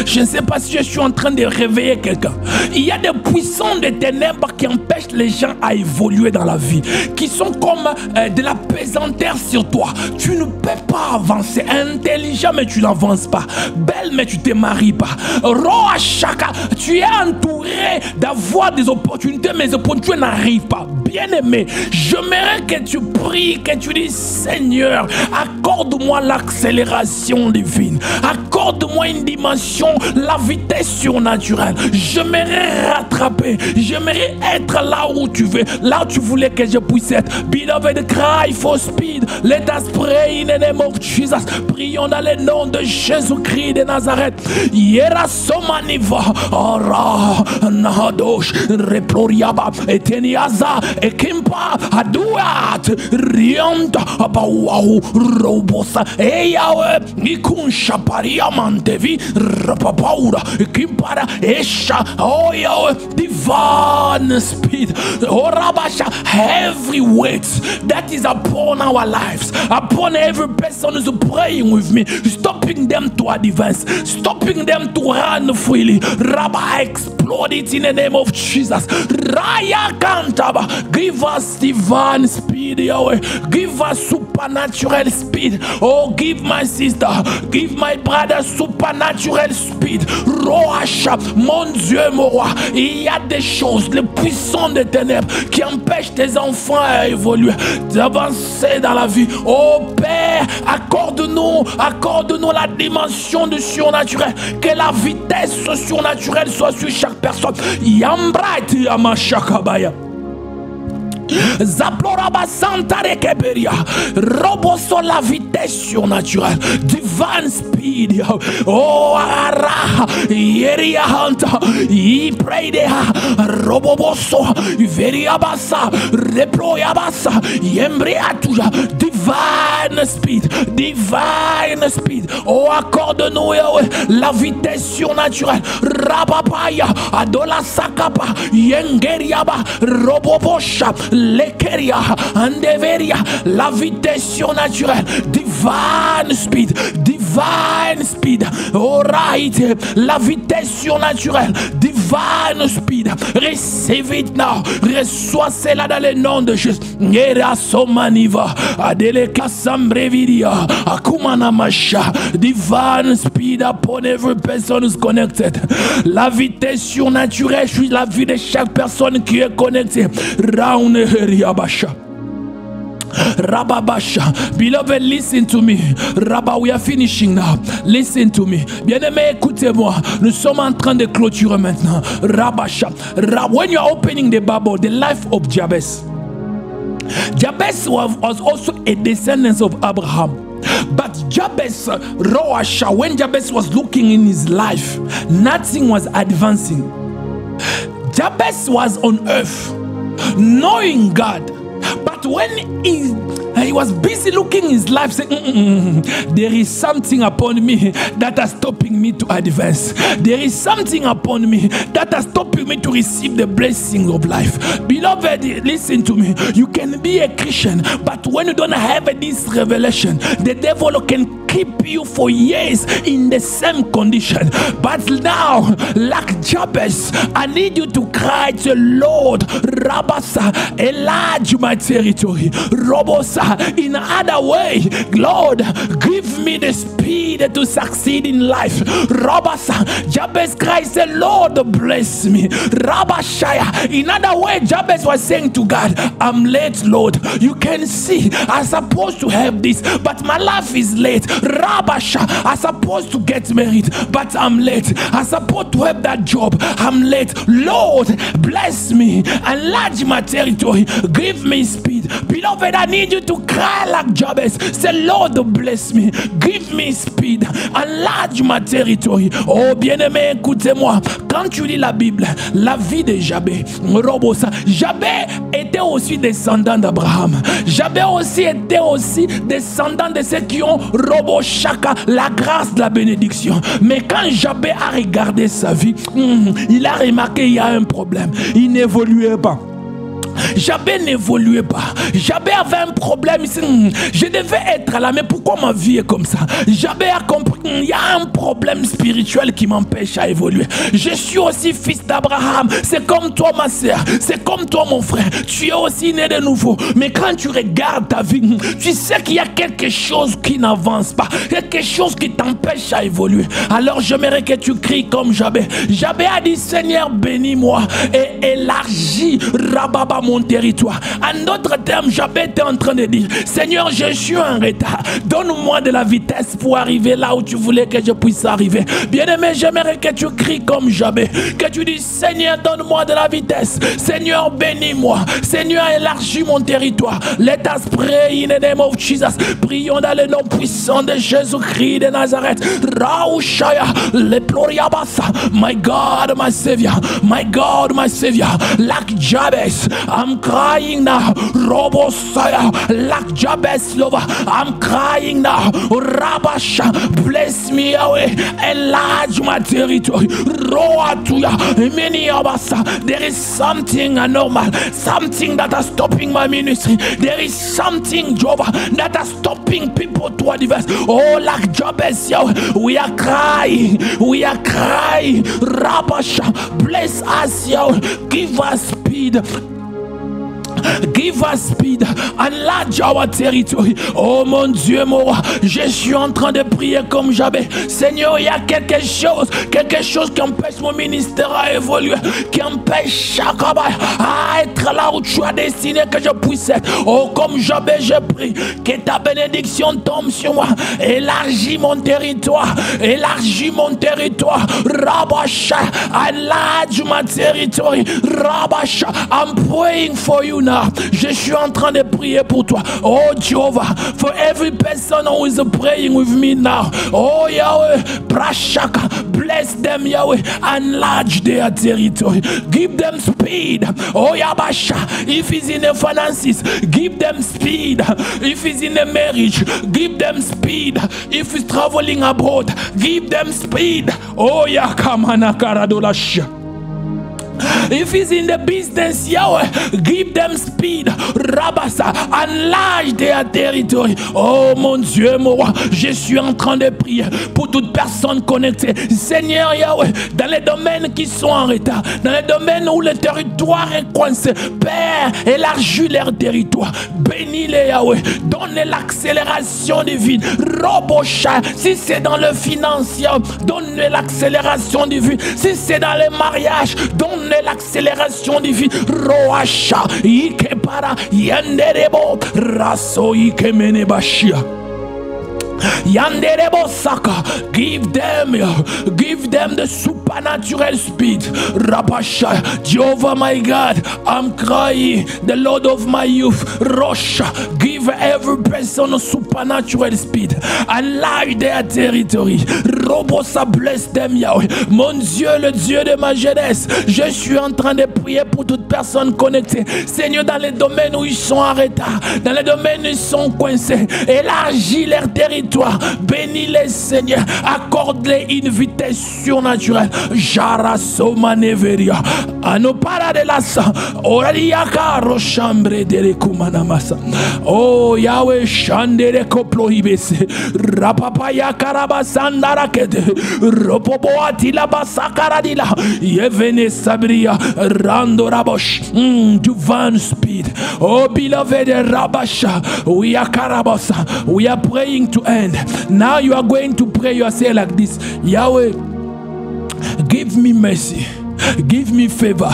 Je ne sais pas si je suis en train de réveiller quelqu'un. Il y a des puissants de ténèbres qui empêchent les gens à évoluer dans la vie, qui sont comme de la pesanteur sur toi. Tu ne peux pas avancer. Intelligent, mais tu n'avances pas. Belle, mais tu ne te maries pas. Roa Shaka, tu es entouré d'avoir des opportunités, mais les opportunités n'arrivent pas. Bien-aimé, j'aimerais que tu pries, que tu dis, Seigneur, accorde-moi l'accélération divine. Accorde-moi une dimension, la vitesse surnaturelle. J'aimerais rattraper. J'aimerais être là où tu veux, là où tu voulais que je puisse être. Beloved, cry for speed. Let us pray in the name of Jesus. Prions dans le nom de Jésus-Christ de Nazareth. Yera somaniva. Ora nahadosh reploriaba eteniaza ekimpa aduat rianta abawu robosa eyawe ikunsha pariamantevi rapapaura kimpara esha oyo divine speed orabasha every weight that is upon our lives, upon every person who's praying with me, stopping them to advance, stopping them to run freely. Rabba, explode it in the name of Jesus. Raya Kantaba, give us divine speed, Yahweh. Give us supernatural speed. Oh, give my sister, give my brother supernatural speed. Roacha, mon Dieu, mon roi. Il y a des choses, les puissants des ténèbres qui empêchent tes enfants à évoluer, d'avancer dans la vie. Oh Père, accorde-nous la dimension du surnaturel, que la vitesse surnaturelle soit sur chaque personne. Yambrati Yamashakabaya. Zaploraba Santare Keberia, Roboso la vitesse surnaturelle, divine speed. Oh Ara, Yeria Hanta, Ipreidea, Roboboso, Veriabasa, Reployabasa, Yembriatuja, divine speed, divine speed. Oh, accorde-nous la vitesse surnaturelle. Rabapaya, Adola Sakapa, Yengeriaba, Robobosha. Lekeria, Andeveria, la vitesse surnaturelle, divine speed, all right, la vitesse surnaturelle, divine speed, receive it now, reçois cela dans le nom de Jésus. Yera somaniva, adeleka sambrevidia, akumana masha, divine speed upon every person who's connected. La vitesse surnaturelle sur la vie de chaque personne qui est connectée. Round Rababasha. Beloved, listen to me. Rabba, we are finishing now. Listen to me. Bien-aimé, écoutez-moi. Nous sommes en train de clôturer maintenant. Rabasha. When you are opening the Bible, the life of Jabez. Jabez was also a descendant of Abraham. But Jabez, Roasha, when Jabez was looking in his life, nothing was advancing. Jabez was on earth, knowing God. But when he was busy looking his life, saying, there is something upon me that is stopping me to advance. There is something upon me that is stopping me to receive the blessings of life. Beloved, listen to me. You can be a Christian, but when you don't have this revelation, the devil can keep you for years in the same condition. But now, like Jabez, I need you to cry to Lord, Rabasa, enlarge my territory. Robosa, in other way, Lord, give me the speed to succeed in life. Rabasa, Jabez Christ, the Lord bless me. Rabashaya, in other way, Jabez was saying to God, I'm late, Lord. You can see, I'm supposed to have this, but my life is late. Rabasha, I'm supposed to get married, but I'm late. I'm supposed to have that job, I'm late. Lord, bless me, enlarge my territory, give me speed. Beloved, I need you to cry like Jabez. Say, Lord, bless me, give me speed, enlarge my territory. Oh, bien-aimé, écoutez-moi. Quand tu lis la Bible, la vie de Jabez, Jabez était aussi descendant d'Abraham. Jabez aussi était aussi descendant de ceux qui ont Roboshaka, la grâce de la bénédiction. Mais quand Jabez a regardé sa vie, il a remarqué qu'il y a un problème. Il n'évoluait pas. Jabez n'évoluait pas. Jabez avait un problème. Je devais être là, mais pourquoi ma vie est comme ça? Jabez a compris qu'il y a un problème spirituel qui m'empêche à évoluer. Je suis aussi fils d'Abraham. C'est comme toi, ma soeur. C'est comme toi, mon frère. Tu es aussi né de nouveau. Mais quand tu regardes ta vie, tu sais qu'il y a quelque chose qui n'avance pas. Quelque chose qui t'empêche à évoluer. Alors j'aimerais que tu cries comme Jabez. Jabez a dit, Seigneur, bénis-moi et élargis Rababa mon territoire. En d'autres termes, Jabez était en train de dire, Seigneur, je suis en retard. Donne-moi de la vitesse pour arriver là où tu voulais que je puisse arriver. Bien-aimé, j'aimerais que tu cries comme Jabez. Que tu dis, Seigneur, donne-moi de la vitesse. Seigneur, bénis-moi. Seigneur, élargis mon territoire. Let us pray in the name of Jesus. Prions dans le nom puissant de Jésus-Christ de Nazareth. Raushaya, le ploriabasa. My God, my Savior. My God, my Savior. Like Jabez, I'm crying now. Robosaya, like Jabez lover, I'm crying now. Rabasha, bless me away, enlarge my territory. Roatuya, many of us. There is something anormal, something that is stopping my ministry. There is something, Jehovah, that is stopping people to advance. Oh, like Jabez, we are crying, we are crying. Rabasha, bless us, give us speed. Give us speed, enlarge our territory. Oh mon Dieu, moi, je suis en train de prier comme Jabez. Seigneur, il y a quelque chose qui empêche mon ministère à évoluer, qui empêche chaque à être là où tu as destiné que je puisse être. Oh, comme Jabez, je prie que ta bénédiction tombe sur moi. Élargis mon territoire, élargis mon territoire. Rabasha, enlarge my territory. Rabasha, I'm praying for you now. Je suis en train de prier pour toi. Oh Jehovah, for every person who is praying with me now. Oh Yahweh, Prashaka, bless them Yahweh, enlarge their territory. Give them speed. Oh Yabasha, if it's in the finances, give them speed. If it's in the marriage, give them speed. If it's traveling abroad, give them speed. Oh Yakamana Karadolasha. If it's in the business, Yahweh, give them speed. Rabasa, enlarge their territory. Oh mon Dieu, moi, je suis en train de prier pour toute personne connectée. Seigneur Yahweh, dans les domaines qui sont en retard, dans les domaines où le territoire est coincé, Père, élargis leur territoire. Bénis-les Yahweh, donne l'accélération divine. Robosha, si c'est dans le financier, donne l'accélération divine. Si c'est dans les mariages, donne l'accélération divine. Roacha, Ike para yanderebo raso ikemene bashia. Yanderebo Saka, give them the supernatural speed. Rabasha, Jehovah my God, I'm crying, the Lord of my youth. Rosha, give every person a supernatural speed. Enlarge their territory. Robosa, bless them, Yahweh. Mon Dieu, le Dieu de ma jeunesse, je suis en train de prier pour toute personne connectée. Seigneur, dans les domaines où ils sont en retard, dans les domaines où ils sont coincés, élargis leur territoire. Bénis-les, Seigneur. Accorde-les une vitesse surnaturelle. Jara soma neveria. Anopara de la sa. Oriaka rochambre de rekumanamasa. Oh Yahweh, chandere koplohibese. Rapapaya karabasandara kete. Ropoboati la basakaradila. Yevene sabria. Rando rabosh. Divine speed. Oh beloved Rabasha. We are karabasa. We are praying to end. Now you are going to pray yourself like this. Yahweh, give me mercy. Give me favor,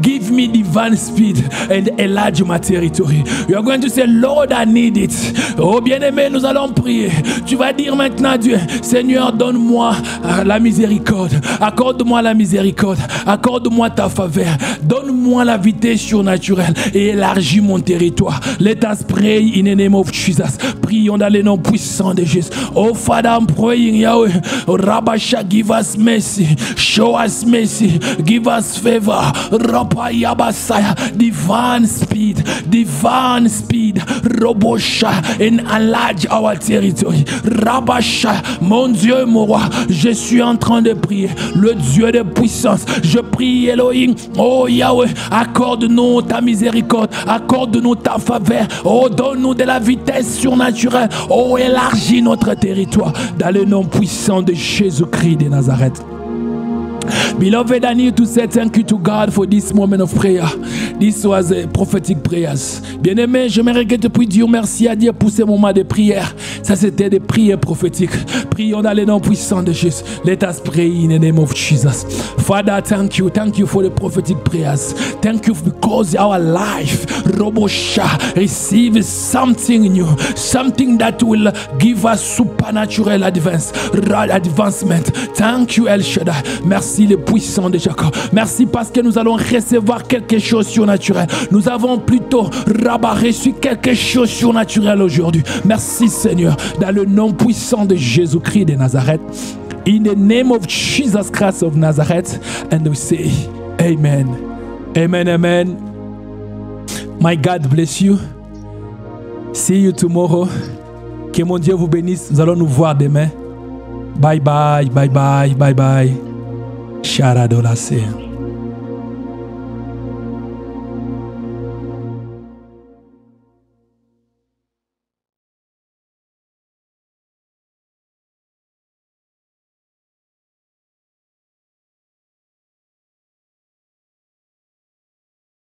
give me divine speed and enlarge my territory. You are going to say, Lord, I need it. Oh bien-aimé, nous allons prier. Tu vas dire maintenant, Dieu, Seigneur, donne-moi la miséricorde. Accorde-moi la miséricorde. Accorde-moi ta faveur. Donne-moi la vitesse surnaturelle et élargis mon territoire. Let us pray in the name of Jesus. Prions dans le nom puissant de Jésus. Oh Father, I'm praying, Yahweh. Rabasha, give us mercy. Show us mercy. Give us favor. Divine speed. Divine speed. Robosha. And enlarge our territory. Rabasha. Mon Dieu, mon roi. Je suis en train de prier. Le Dieu de puissance. Je prie, Elohim. Oh Yahweh. Accorde-nous ta miséricorde. Accorde-nous ta faveur. Oh, donne-nous de la vitesse surnaturelle. Oh, élargis notre territoire. Dans le nom puissant de Jésus-Christ de Nazareth. Beloved, I need to say thank you to God for this moment of prayer. This was a prophetic prayers. Bien-aimé, j'aimerais que tu puisses dire merci à Dieu pour ces moments de prière. Ça, c'était des prières prophétiques. Prions dans le nom puissant de Jésus. Let us pray in the name of Jesus. Father, thank you. Thank you for the prophetic prayers. Thank you because our life, Robosha, receives something new. Something that will give us supernatural advancement. Thank you, El Shaddai. Merci le puissant de Jacob. Merci parce que nous allons recevoir quelque chose de surnaturel. Nous avons plutôt reçu quelque chose de surnaturel aujourd'hui. Merci Seigneur. Dans le nom puissant de Jésus-Christ de Nazareth. In the name of Jesus Christ of Nazareth. And we say Amen. Amen, amen. My God bless you. See you tomorrow. Que mon Dieu vous bénisse. Nous allons nous voir demain. Bye bye, bye bye, bye bye. Sharadolase.